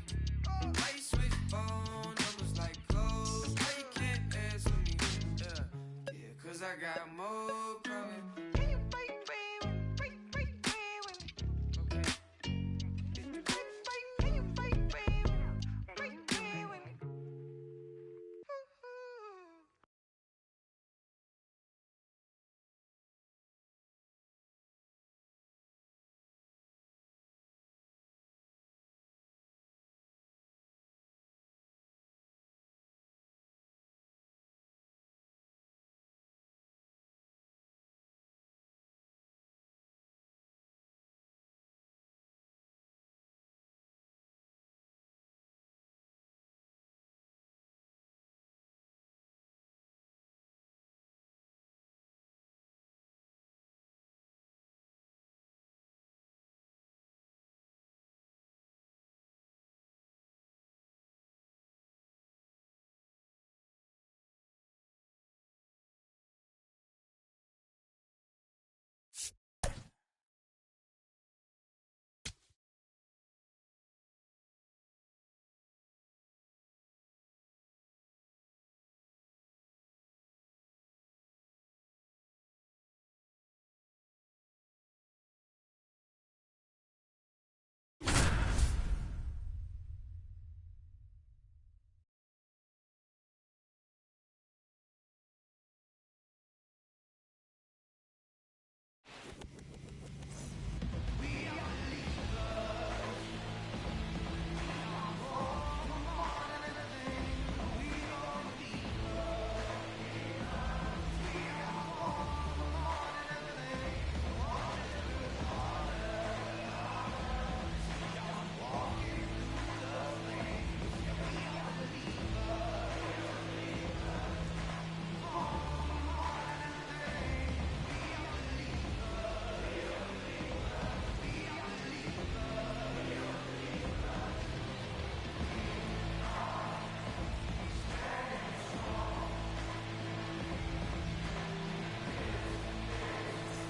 Why you switch phone numbers like clothes? Why you can't answer me? Yeah, cause I got more coming. Can you break bread with me? Okay. Can you break bread with me?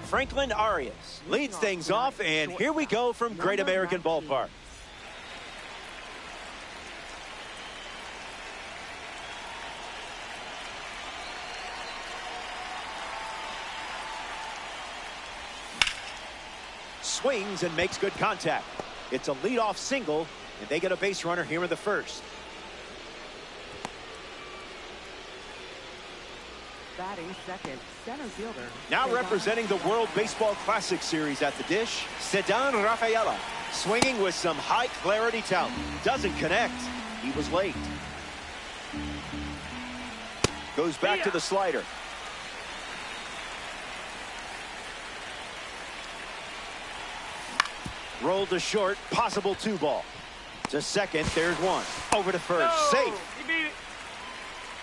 Franklin Arias leads things off, and here we go from Great American Ballpark. Swings and makes good contact. It's a leadoff single, and they get a base runner here in the first. Batting second, center fielder. Now representing the World Baseball Classic Series at the dish, Ceddanne Rafaela, swinging with some high clarity talent. Doesn't connect. He was late. Goes back to the slider. Rolled to short, possible 2-ball. To second, there's one. Over to first, safe. He beat it.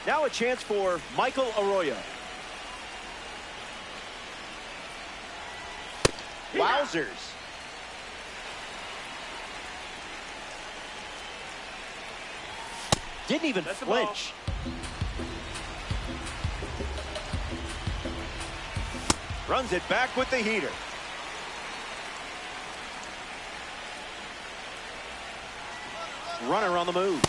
Now a chance for Michael Arroyo. Wowzers. Didn't even flinch. Runs it back with the heater. Runner on the move.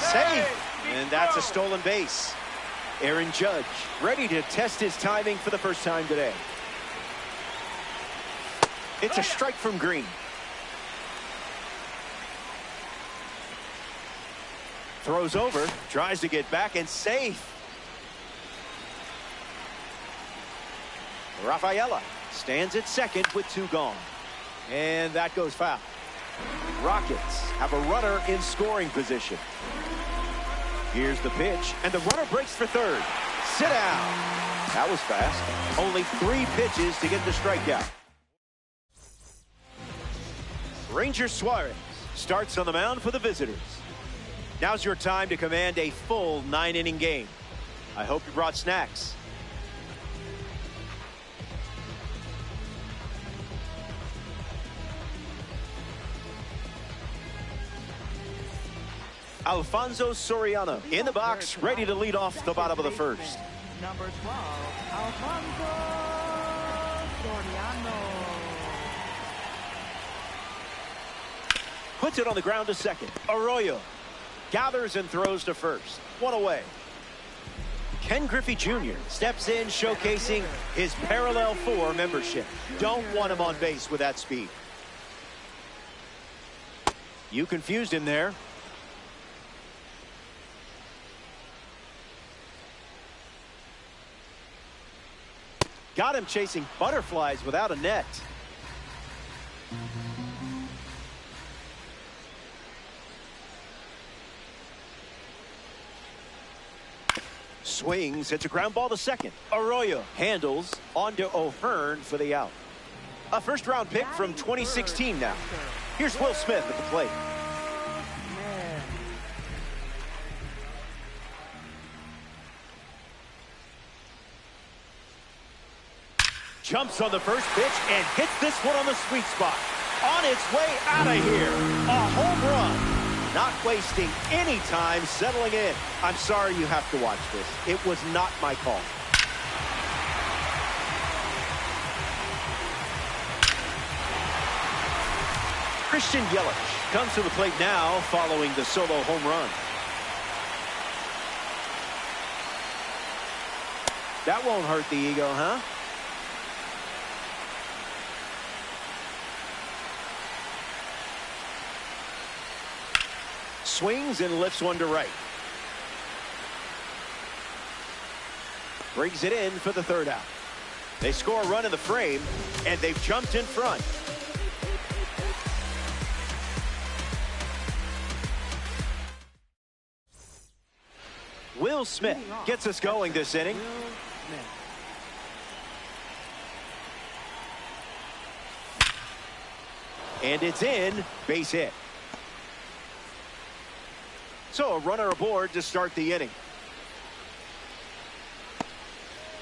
Safe. And that's a stolen base. Aaron Judge ready to test his timing for the first time today. It's a strike from Green. Throws over, tries to get back, and safe. Rafaela stands at second with 2 gone. And that goes foul. Rockets have a runner in scoring position. Here's the pitch, and the runner breaks for third. Sit down. That was fast. Only 3 pitches to get the strikeout. Ranger Suarez starts on the mound for the visitors. Now's your time to command a full 9-inning game. I hope you brought snacks. Alfonso Soriano in the box, ready to lead off the bottom of the first. Number 12, Alfonso Soriano. Puts it on the ground to second. Arroyo gathers and throws to first. 1 away. Ken Griffey Jr. steps in, showcasing his parallel 4 membership. Don't want him on base with that speed. You confused him there. Got him chasing butterflies without a net. Swings, hits a ground ball to second. Arroyo handles onto O'Hearn for the out. A first-round pick from 2016 now. Here's Will Smith at the plate. Jumps on the first pitch and hits this one on the sweet spot. On its way out of here. A home run. Not wasting any time settling in. I'm sorry you have to watch this. It was not my call. Christian Yelich comes to the plate now following the solo home run. That won't hurt the ego, huh? Swings and lifts one to right. Brings it in for the third out. They score a run in the frame, and they've jumped in front. Will Smith gets us going this inning. And it's in, base hit. So a runner aboard to start the inning.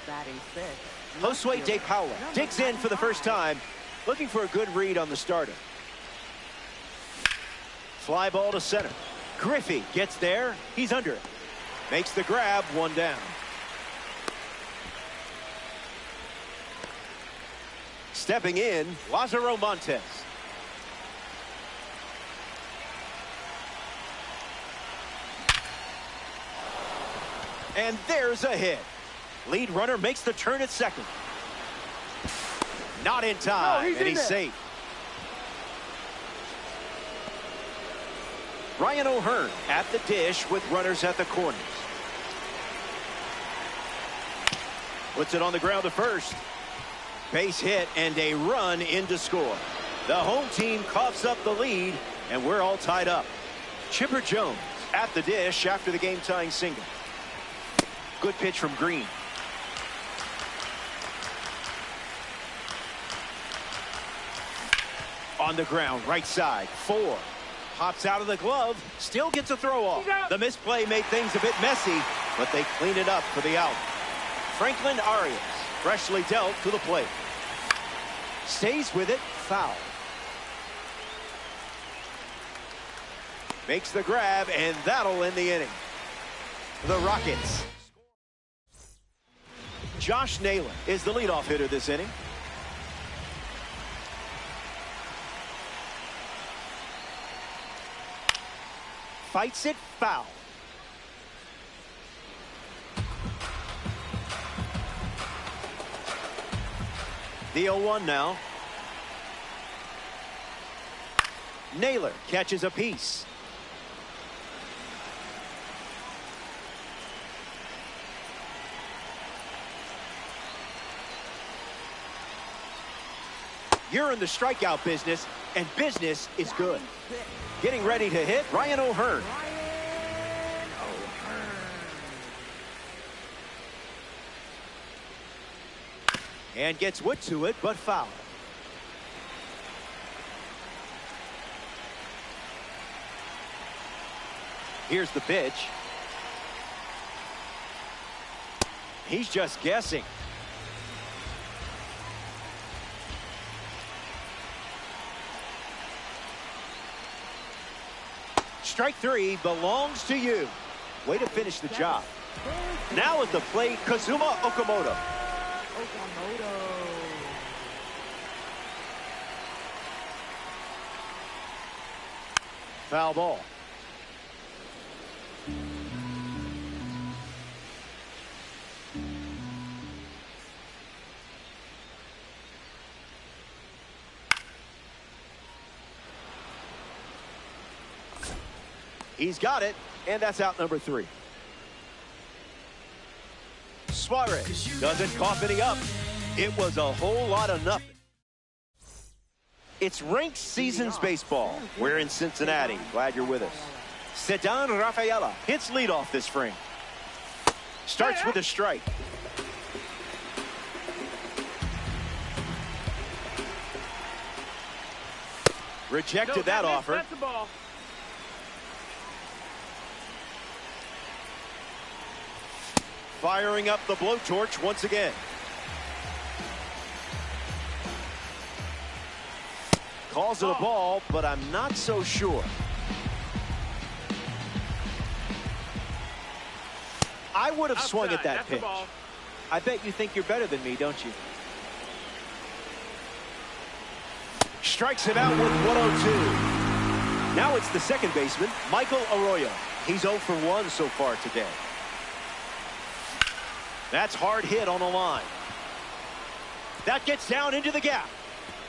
Batting 6. Josue De Paula digs in for the first time, looking for a good read on the starter. Fly ball to center. Griffey gets there. He's under it. Makes the grab, 1 down. Stepping in, Lázaro Montes. And there's a hit. Lead runner makes the turn at second. Not in time, and he's safe. Ryan O'Hearn at the dish with runners at the corners. Puts it on the ground to first. Base hit and a run in to score. The home team coughs up the lead, and we're all tied up. Chipper Jones at the dish after the game-tying single. Good pitch from Green. On the ground, right side, 4. Pops out of the glove, still gets a throw off. The misplay made things a bit messy, but they clean it up for the out. Franklin Arias Freshly dealt to the plate. Stays with it. Foul. Makes the grab, and that'll end the inning. The Rockets. Josh Naylor is the leadoff hitter this inning. Fights it, foul. The 0-1 now. Naylor catches a piece. You're in the strikeout business, and business is good. Getting ready to hit, Ryan O'Hearn. And gets wood to it, but foul. Here's the pitch. He's just guessing. Strike three belongs to you. Way to finish the job. Now at the plate, Kazuma Okamoto. Foul ball. He's got it, and that's out number 3. Suarez doesn't cough any up. It was a whole lot of nothing. It's ranked seasons baseball. We're in Cincinnati. Glad you're with us. Ceddanne Rafaela hits leadoff this frame. Starts with a strike. Rejected that offer. Firing up the blowtorch once again. Calls it a ball, but I'm not so sure. I would have swung at that pitch. I bet you think you're better than me, don't you? Strikes him out with 102. Now it's the second baseman, Michael Arroyo. He's 0 for 1 so far today. That's hard hit on the line. That gets down into the gap.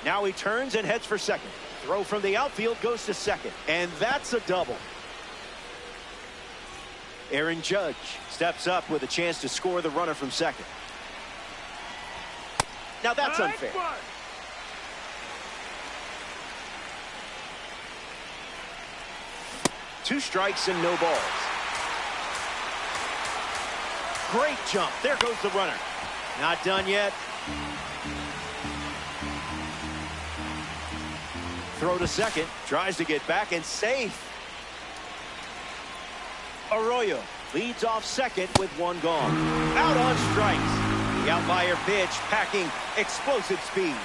Now he turns and heads for second. Throw from the outfield goes to second. And that's a double. Aaron Judge steps up with a chance to score the runner from second. Now that's unfair. 2 strikes and no balls. Great jump. There goes the runner. Not done yet. Throw to second. Tries to get back and safe. Arroyo leads off second with 1 gone. Out on strikes. The outlier pitch packing explosive speed.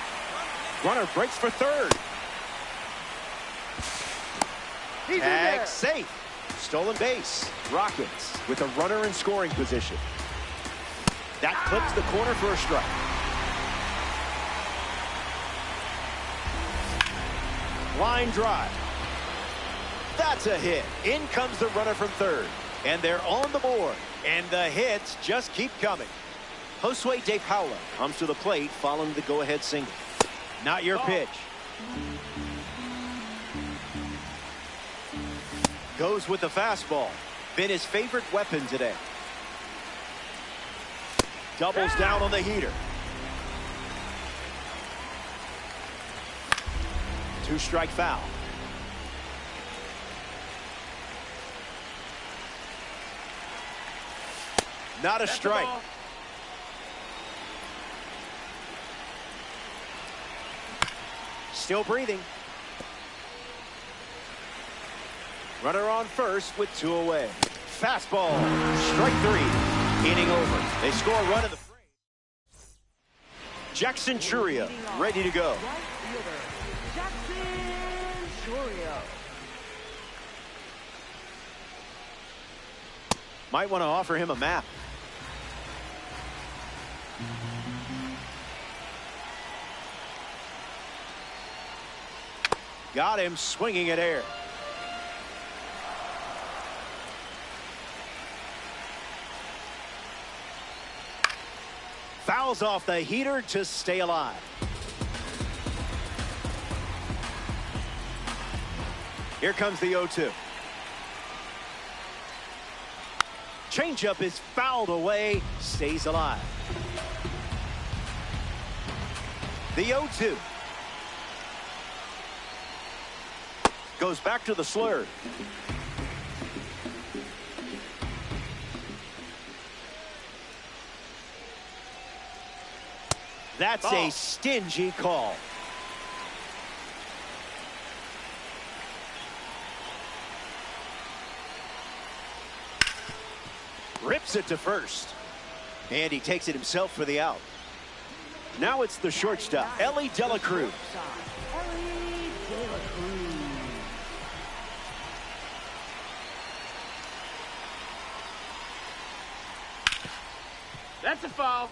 Runner breaks for third. Tag safe. Stolen base. Rockets with a runner in scoring position. That clips the corner for a strike. Line drive. That's a hit. In comes the runner from third. And they're on the board. And the hits just keep coming. Josue De Paula comes to the plate following the go-ahead single. Not your pitch. Goes with the fastball. Been his favorite weapon today. Doubles down on the heater. 2-strike foul. Not a strike. Still breathing. Runner on first with 2 away. Fastball. Strike 3. Inning over. They score a run in the frame. Jackson Chourio ready to go. Right fielder, Jackson Chourio. Might want to offer him a map. Got him swinging at air. Fouls off the heater to stay alive. Here comes the 0-2. Changeup is fouled away, stays alive. The 0-2. Goes back to the slur. That's a stingy call. Rips it to first. And he takes it himself for the out. Now it's the shortstop, Elly De La Cruz. Elly De La Cruz. That's a foul.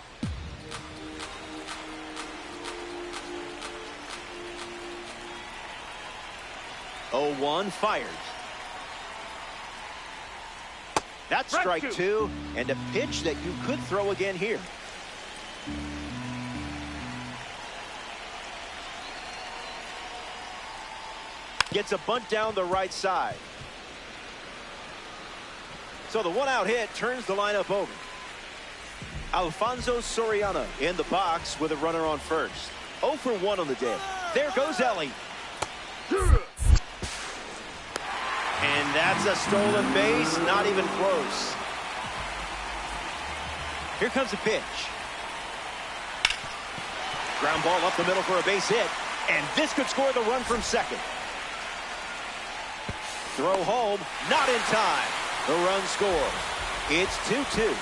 Oh, 1 fired. That's strike 2, and a pitch that you could throw again here. Gets a bunt down the right side. So the 1-out hit turns the lineup over. Alfonso Soriano in the box with a runner on first. 0 for 1 on the day. There goes Elly. And that's a stolen base, not even close. Here comes a pitch. Ground ball up the middle for a base hit. And this could score the run from second. Throw home, not in time. The run scores. It's 2-2.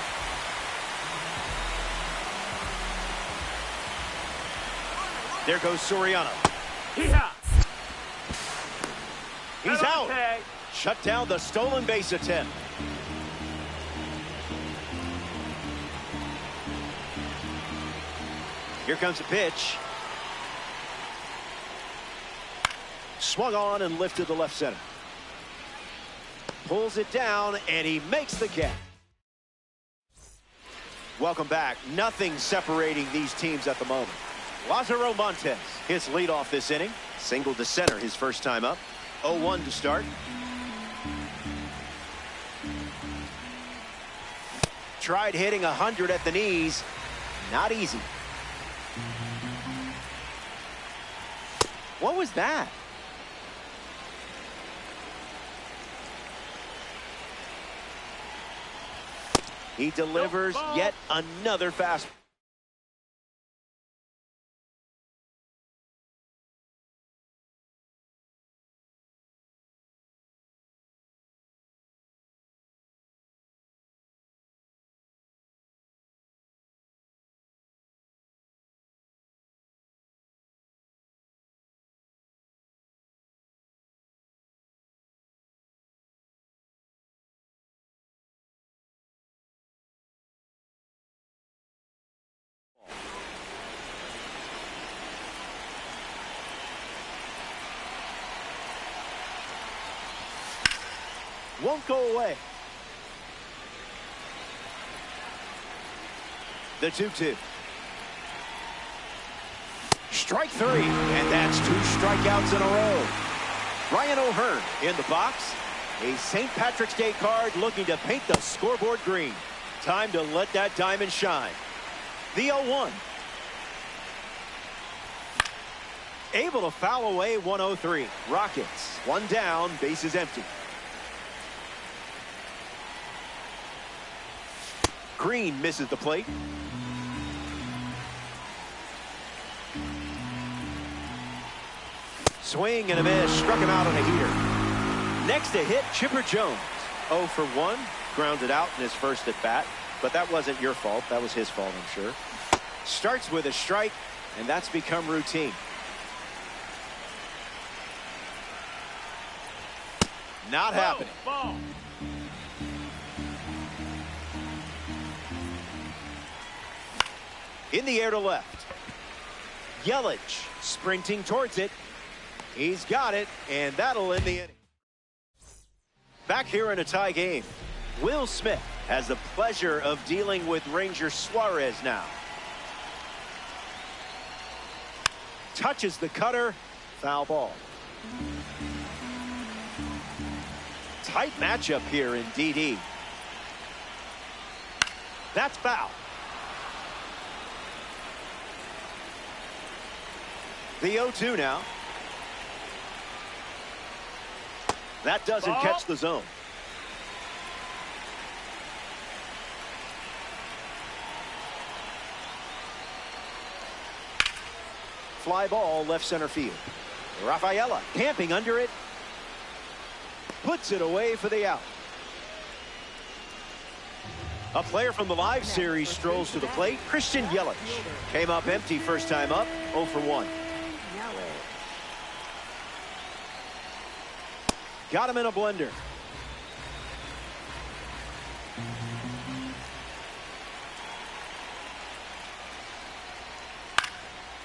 There goes Soriano. He's out. Shut down the stolen base attempt. Here comes a pitch. Swung on and lifted to left center. Pulls it down, and he makes the catch. Welcome back. Nothing separating these teams at the moment. Lázaro Montes, his leadoff this inning. Single to center his first time up. 0-1 to start. Tried hitting 100 at the knees. Not easy. What was that? He delivers yet another fastball. Won't go away. The 2-2. Strike 3, and that's 2 strikeouts in a row. Ryan O'Hearn in the box. A St. Patrick's Day card looking to paint the scoreboard green. Time to let that diamond shine. The 0-1. Able to foul away 1-0-3. Rockets, 1 down, bases empty. Green misses the plate. Swing and a miss. Struck him out on a heater. Next to hit, Chipper Jones. 0 for 1. Grounded out in his first at bat. But that wasn't your fault. That was his fault, I'm sure. Starts with a strike, and that's become routine. Not happening. Ball. In the air to left. Yelich sprinting towards it. He's got it, and that'll end the inning. Back here in a tie game, Will Smith has the pleasure of dealing with Ranger Suarez now. Touches the cutter, foul ball. Tight matchup here in DD. That's foul. The 0-2 now. That doesn't catch the zone. Fly ball left center field. Rafaela camping under it. Puts it away for the out. A player from the live series strolls to the plate. Christian Yelich came up empty first time up. 0 for 1. Got him in a blender.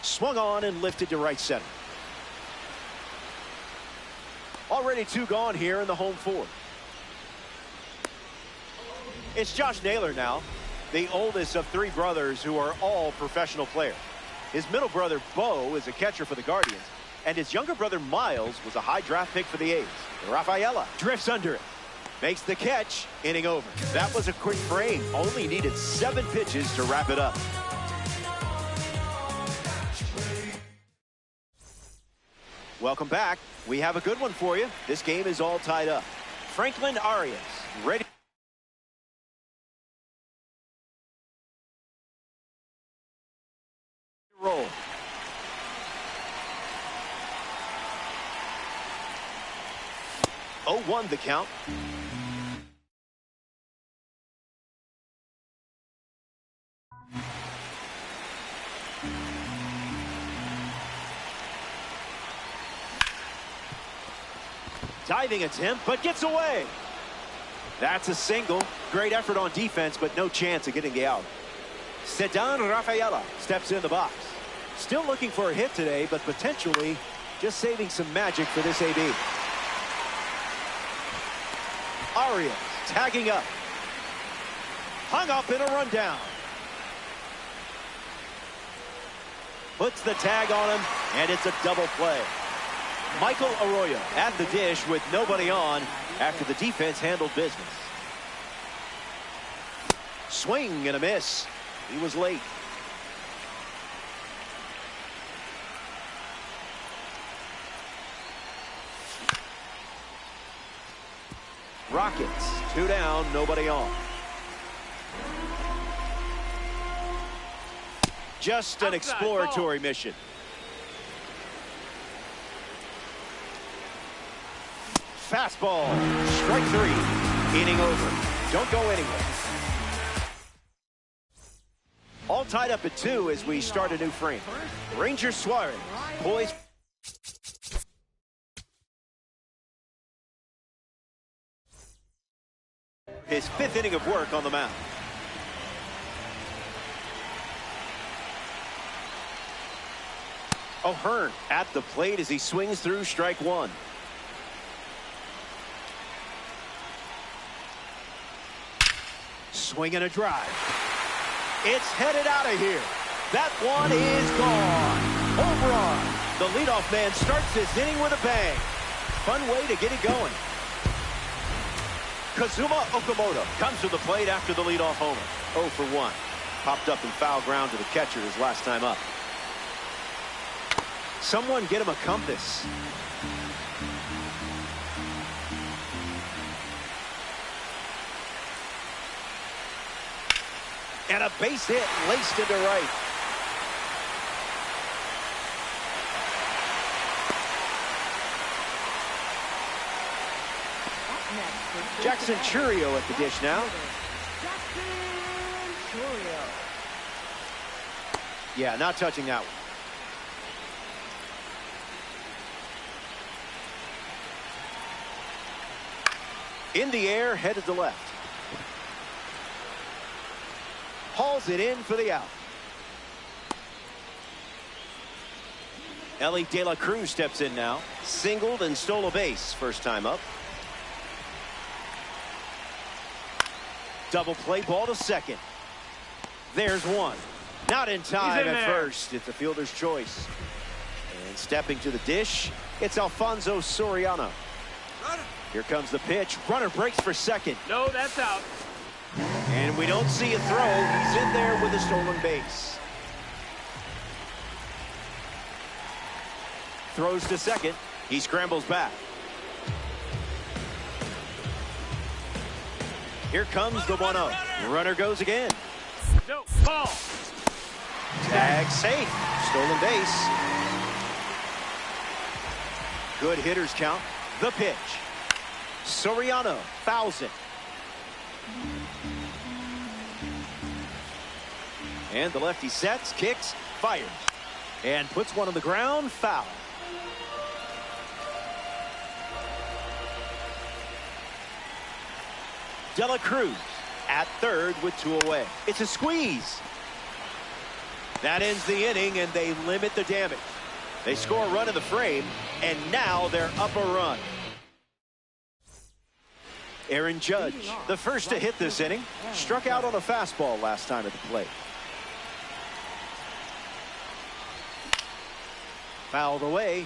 Swung on and lifted to right center. Already 2 gone here in the home 4. It's Josh Naylor now, the oldest of 3 brothers who are all professional players. His middle brother Bo is a catcher for the Guardians, and his younger brother Miles was a high draft pick for the A's. Rafaela drifts under it, makes the catch, inning over. That was a quick frame, only needed 7 pitches to wrap it up. Welcome back. We have a good one for you. This game is all tied up. Franklin Arias ready. Roll. Oh, 0-1 the count. Diving attempt, but gets away. That's a single. Great effort on defense, but no chance of getting the out. Ceddanne Rafaela steps in the box. Still looking for a hit today, but potentially just saving some magic for this AB. Arias tagging up. Hung up in a rundown. Puts the tag on him, and it's a double play. Michael Arroyo at the dish with nobody on after the defense handled business. Swing and a miss. He was late. Rockets, 2 down, nobody on. Just an exploratory mission. Fastball, strike 3, inning over. Don't go anywhere. All tied up at 2 as we start a new frame. Ranger Suarez poised. His 5th inning of work on the mound. O'Hearn at the plate as he swings through strike 1. Swing and a drive. It's headed out of here. That one is gone. Home run. The leadoff man starts this inning with a bang. Fun way to get it going. Kazuma Okamoto comes to the plate after the leadoff homer. 0 for 1. Popped up in foul ground to the catcher his last time up. Someone get him a compass. And a base hit laced into right. Jackson Chourio at the dish now. Yeah, not touching that one. In the air, headed to left. Hauls it in for the out. Ellie De La Cruz steps in now. Singled and stole a base first time up. Double play ball to second. There's one. Not in time at first. It's a fielder's choice. And stepping to the dish, it's Alfonso Soriano. Here comes the pitch. Runner breaks for second. No, that's out. And we don't see a throw. He's in there with a stolen base. Throws to second. He scrambles back. Here comes the 1-0. Runner goes again. No, ball. Tag safe. Stolen base. Good hitters count. The pitch. Soriano fouls it. And the lefty sets, kicks, fires, and puts one on the ground. Foul. De La Cruz at third with 2 away. It's a squeeze. That ends the inning, and they limit the damage. They score a run in the frame, and now they're up a run. Aaron Judge, the first to hit this inning, struck out on a fastball last time at the plate. Fouled away.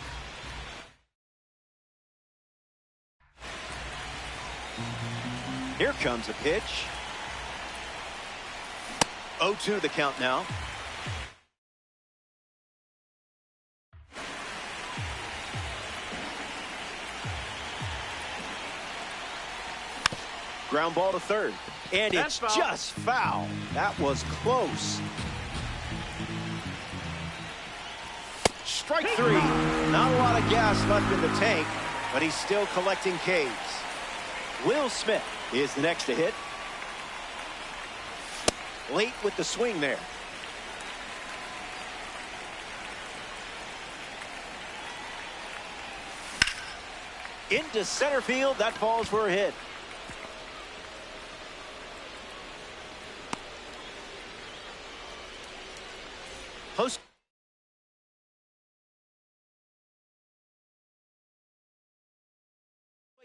Here comes a pitch. 0-2 the count now. Ground ball to third. And it's just foul. That was close. Strike 3. Not a lot of gas left in the tank, but he's still collecting Ks. Will Smith is the next to hit. Late with the swing there. Into center field. That falls for a hit. Post.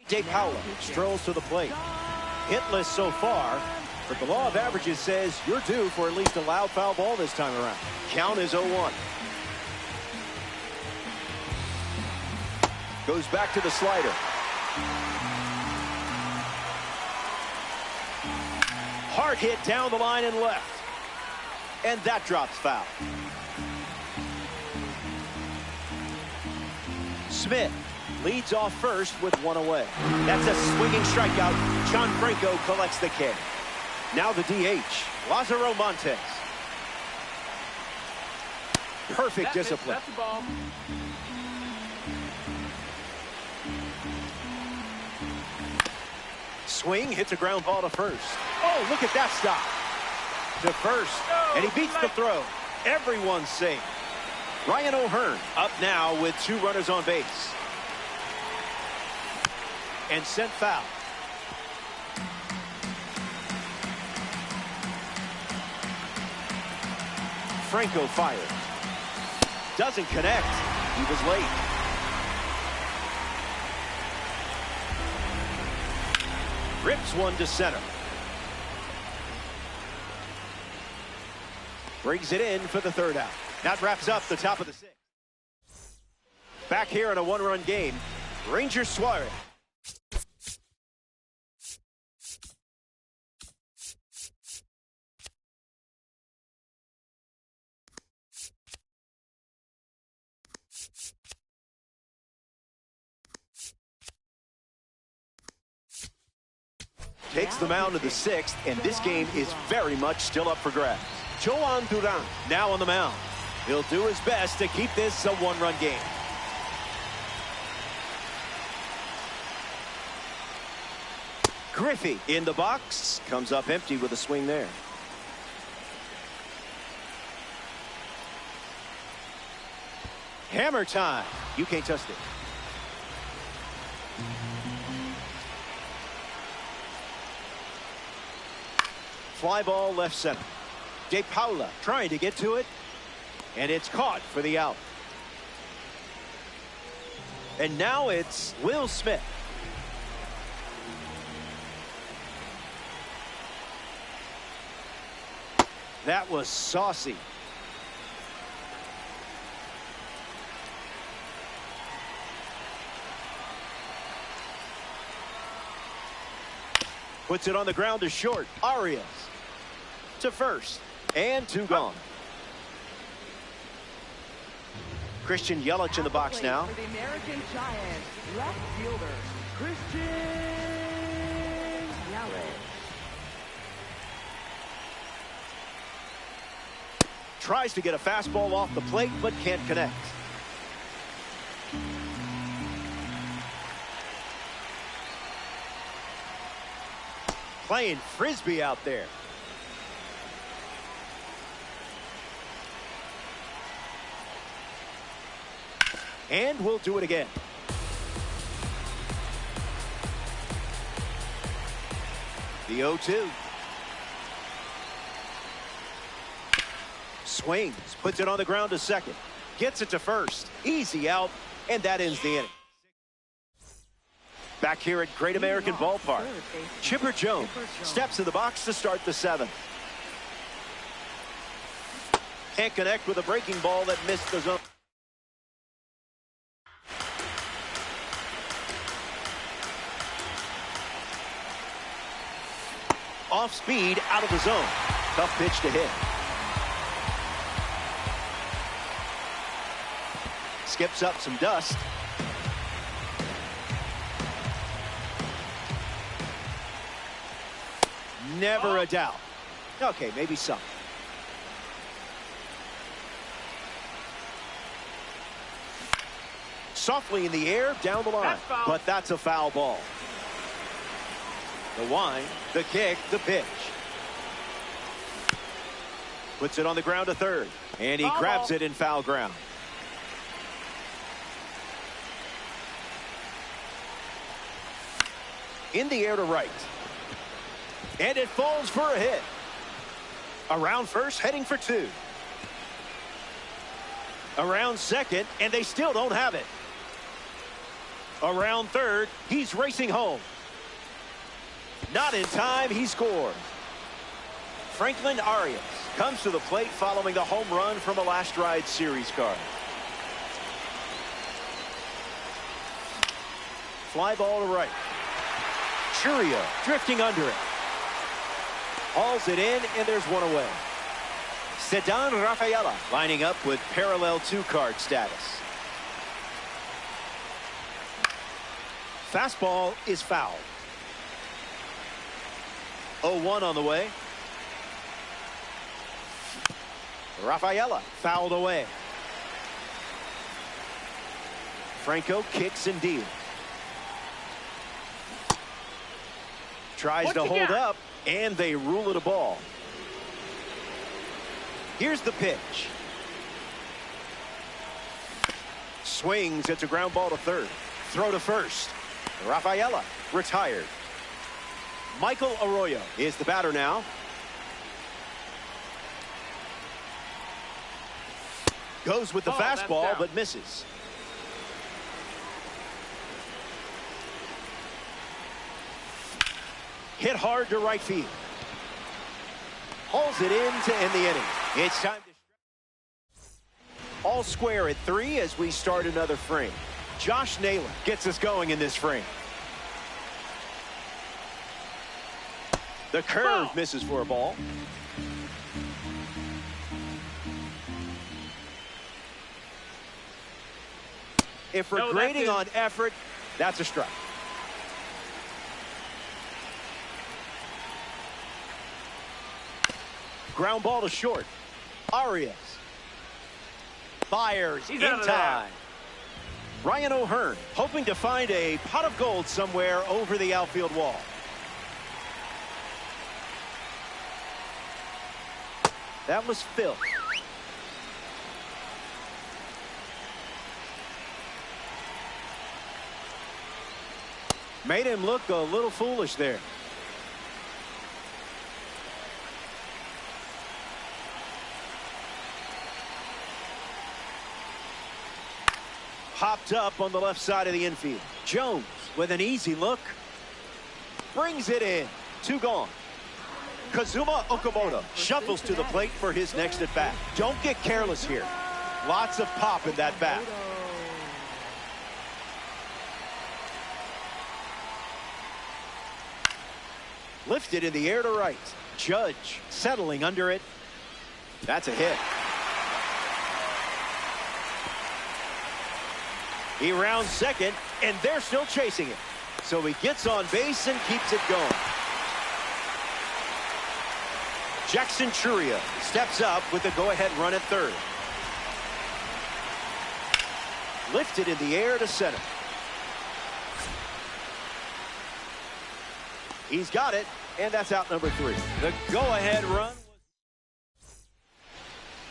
Jake Howell strolls to the plate. Hitless so far, but the law of averages says you're due for at least a loud foul ball this time around. Count is 0-1. Goes back to the slider. Hard hit down the line and left. And that drops foul. Smith leads off first with 1 away. That's a swinging strikeout. John Franco collects the K. Now the DH, Lázaro Montes. Perfect discipline. That's the ball. Swing, hits a ground ball to first. Oh, look at that stop. To first, and he beats the throw. Everyone's safe. Ryan O'Hearn up now with 2 runners on base. And sent foul. Franco fires. Doesn't connect. He was late. Rips one to center. Brings it in for the 3rd out. That wraps up the top of the 6th. Back here in a 1-run game, Ranger Suarez. Takes the mound to the 6th, and this game is very much still up for grabs. Joan Duran now on the mound. He'll do his best to keep this a 1-run game. Griffey in the box. Comes up empty with a swing there. Hammer time. You can't touch it. Fly ball left center. De Paula trying to get to it. And it's caught for the out. And now it's Will Smith. That was saucy. Puts it on the ground to short. Arias to first. And 2 gone. Christian Yelich in the box now. For the American Giants, left fielder, Christian Yelich. Tries to get a fastball off the plate, but can't connect. Playing frisbee out there. And we'll do it again. The 0-2. Swings, puts it on the ground to second. Gets it to first. Easy out, and that ends the inning. Back here at Great American Ballpark, Chipper Jones steps in the box to start the 7th. Can't connect with a breaking ball that missed the zone. Off speed, out of the zone. Tough pitch to hit. Skips up some dust. Never a doubt. Okay, maybe some. Softly in the air, down the line. But that's a foul ball. The wind, the kick, the pitch. Puts it on the ground to third. And he grabs it in foul ground. In the air to right. And it falls for a hit. Around first, heading for 2. Around second, and they still don't have it. Around third, he's racing home. Not in time, he scores. Franklin Arias comes to the plate following the home run from a last ride series card. Fly ball to right. Churio drifting under it. Hauls it in, and there's one away. Ceddanne Rafaela lining up with parallel 2-card status. Fastball is foul. 0-1 on the way. Rafaela fouled away. Franco kicks and deals. Tries to hold up, and they rule it a ball. Here's the pitch. Swings. It's a ground ball to third. Throw to first. Rafaela retired. Michael Arroyo is the batter now. Goes with the fastball, but misses. Hit hard to right field. Hauls it in to end the inning. It's time to all square at 3 as we start another frame. Josh Naylor gets us going in this frame. The curve misses for a ball. If we're grading on effort, that's a strike. Ground ball to short. Arias fires in time. Ryan O'Hearn hoping to find a pot of gold somewhere over the outfield wall. That was Phil. Made him look a little foolish there. Popped up on the left side of the infield. Jones with an easy look. Brings it in. 2 gone. Kazuma Okamoto shuffles to the plate for his next at bat. Don't get careless here. Lots of pop in that bat. Lifted in the air to right. Judge settling under it. That's a hit. He rounds second, and they're still chasing it. So he gets on base and keeps it going. Jackson Chourio steps up with the go-ahead run at third. Lifted in the air to center. He's got it, and that's out number 3. The go-ahead run.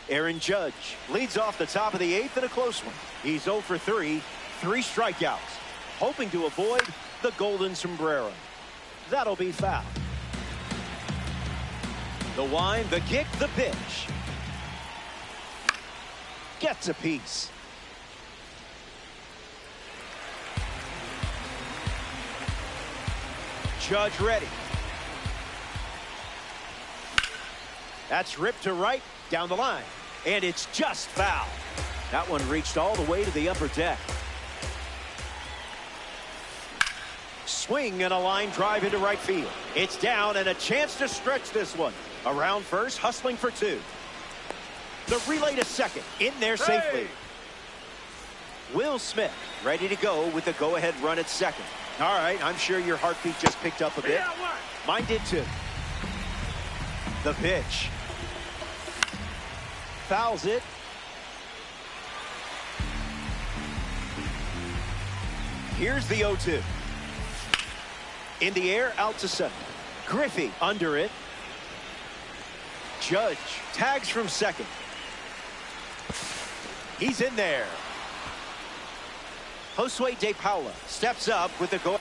Aaron Judge leads off the top of the 8th in a close one. He's 0 for 3, 3 strikeouts, hoping to avoid the golden sombrero. That'll be foul. The wind, the kick, the pitch. Gets a piece. Judge ready. That's ripped to right, down the line. And it's just foul. That one reached all the way to the upper deck. Swing and a line drive into right field. It's down and a chance to stretch this one. Around first, hustling for 2. The relay to second, in there safely. Will Smith ready to go with the go-ahead run at second. All right, I'm sure your heartbeat just picked up a bit. Mine did too. The pitch. Fouls it. Here's the 0-2. In the air, out to center. Griffey under it. Judge tags from second. He's in there. Josue De Paula steps up with the go.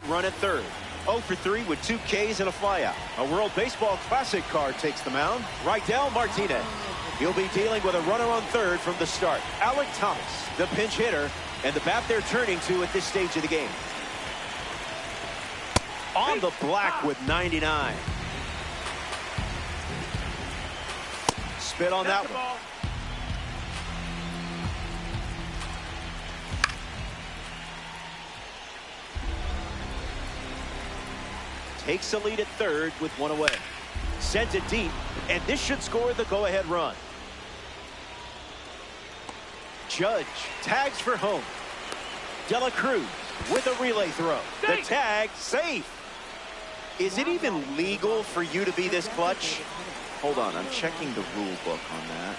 Run at third. 0 for 3 with 2 Ks and a flyout. A World Baseball Classic card takes the mound. Rydell Martinez. He'll be dealing with a runner on third from the start. Alec Thomas, the pinch hitter, and the bat they're turning to at this stage of the game. On the black with 99. Spit on that one. Takes the lead at third with 1 away. Sends it deep, and this should score the go-ahead run. Judge tags for home. Dela Cruz with a relay throw. The tag safe. Is it even legal for you to be this clutch? Hold on, I'm checking the rule book on that.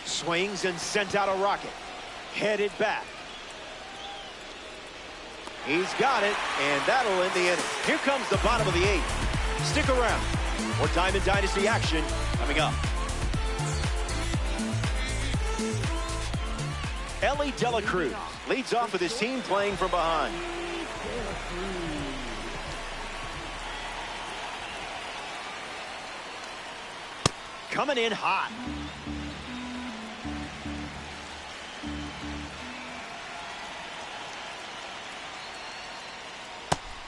Swings and sent out a rocket. Headed back. He's got it, and that'll end the inning. Here comes the bottom of the 8th. Stick around. More Diamond Dynasty action coming up. Elly De La Cruz leads off with his team playing from behind. Coming in hot.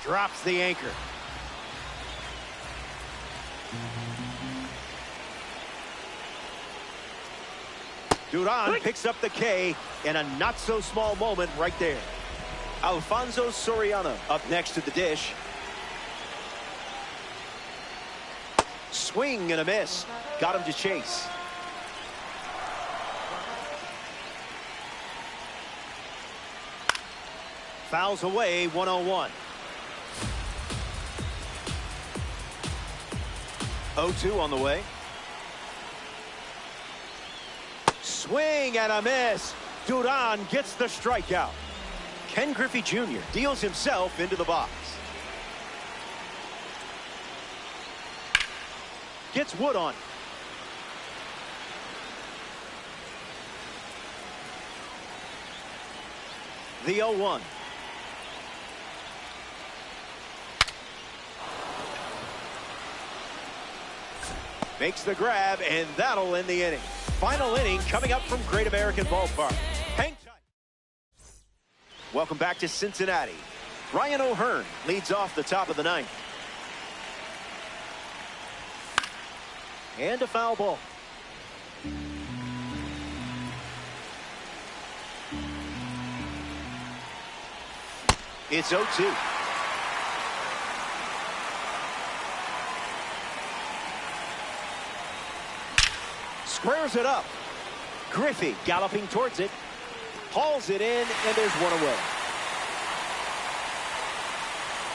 Drops the anchor. Duran picks up the K in a not-so-small moment right there. Alfonso Soriano up next to the dish. Swing and a miss. Got him to chase. Fouls away, 1-0-1. 0-2 on the way. Swing and a miss. Duran gets the strikeout. Ken Griffey Jr. deals himself into the box. Gets Wood on. The 0-1. Makes the grab, and that'll end the inning. Final inning coming up from Great American Ballpark. Hang tight. Welcome back to Cincinnati. Ryan O'Hearn leads off the top of the ninth. And a foul ball. It's 0-2. Squares it up. Griffey galloping towards it. Hauls it in, and there's one away.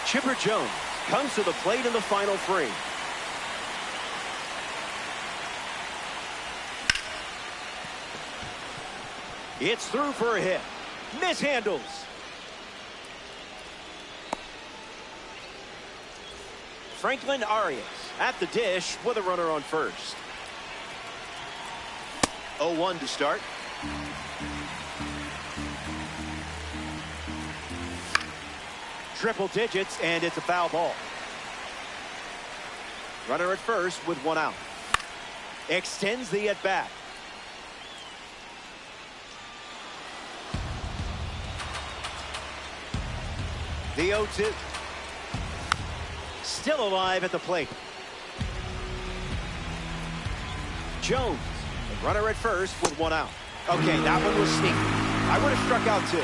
Chipper Jones comes to the plate in the final frame. It's through for a hit. Mishandles. Franklin Arias at the dish with a runner on first. 0-1 to start. Triple digits, and it's a foul ball. Runner at first with one out. Extends the at-bat. The 0-2. Still alive at the plate. Jones, the runner at first with one out. Okay, that one was sneaky. I would have struck out too.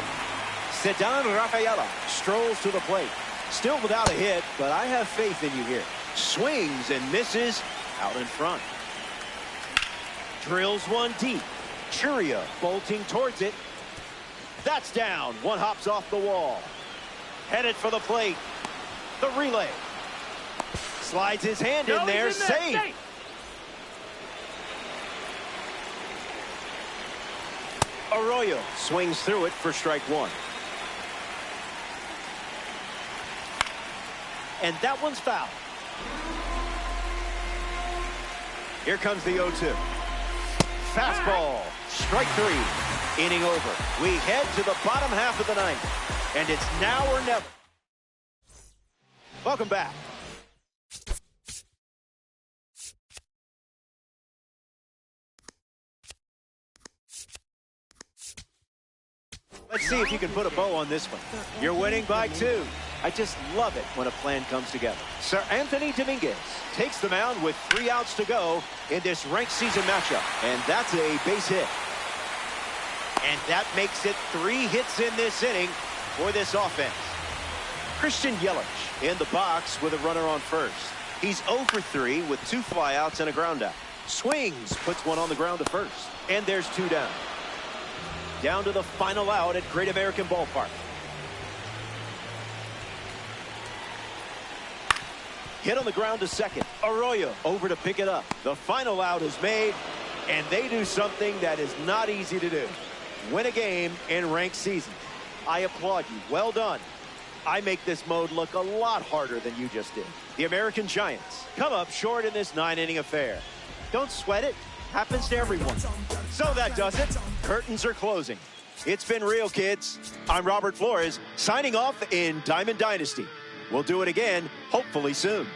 Ceddanne Rafaela strolls to the plate. Still without a hit, but I have faith in you here. Swings and misses out in front. Drills one deep. Churia bolting towards it. That's down. One hops off the wall. Headed for the plate. The relay. Slides his hand in there. Safe. Arroyo swings through it for strike one. And that one's foul. Here comes the 0-2. Fastball. Strike three. Inning over. We head to the bottom half of the ninth. And it's now or never. Welcome back. Let's see if you can put a bow on this one. You're winning by 2. I just love it when a plan comes together. Sir Anthony Dominguez takes the mound with 3 outs to go in this ranked season matchup. And that's a base hit. And that makes it 3 hits in this inning for this offense. Christian Yelich in the box with a runner on first. He's 0 for 3 with 2 flyouts and a ground out. Swings, puts one on the ground to first. And there's 2 down. Down to the final out at Great American Ballpark. Hit on the ground to second. Arroyo over to pick it up. The final out is made, and they do something that is not easy to do. Win a game in ranked season. I applaud you. Well done. I make this mode look a lot harder than you just did. The American Giants come up short in this 9-inning affair. Don't sweat it. Happens to everyone. So that does it. Curtains are closing. It's been real, kids. I'm Robert Flores, signing off in Diamond Dynasty. We'll do it again, hopefully soon.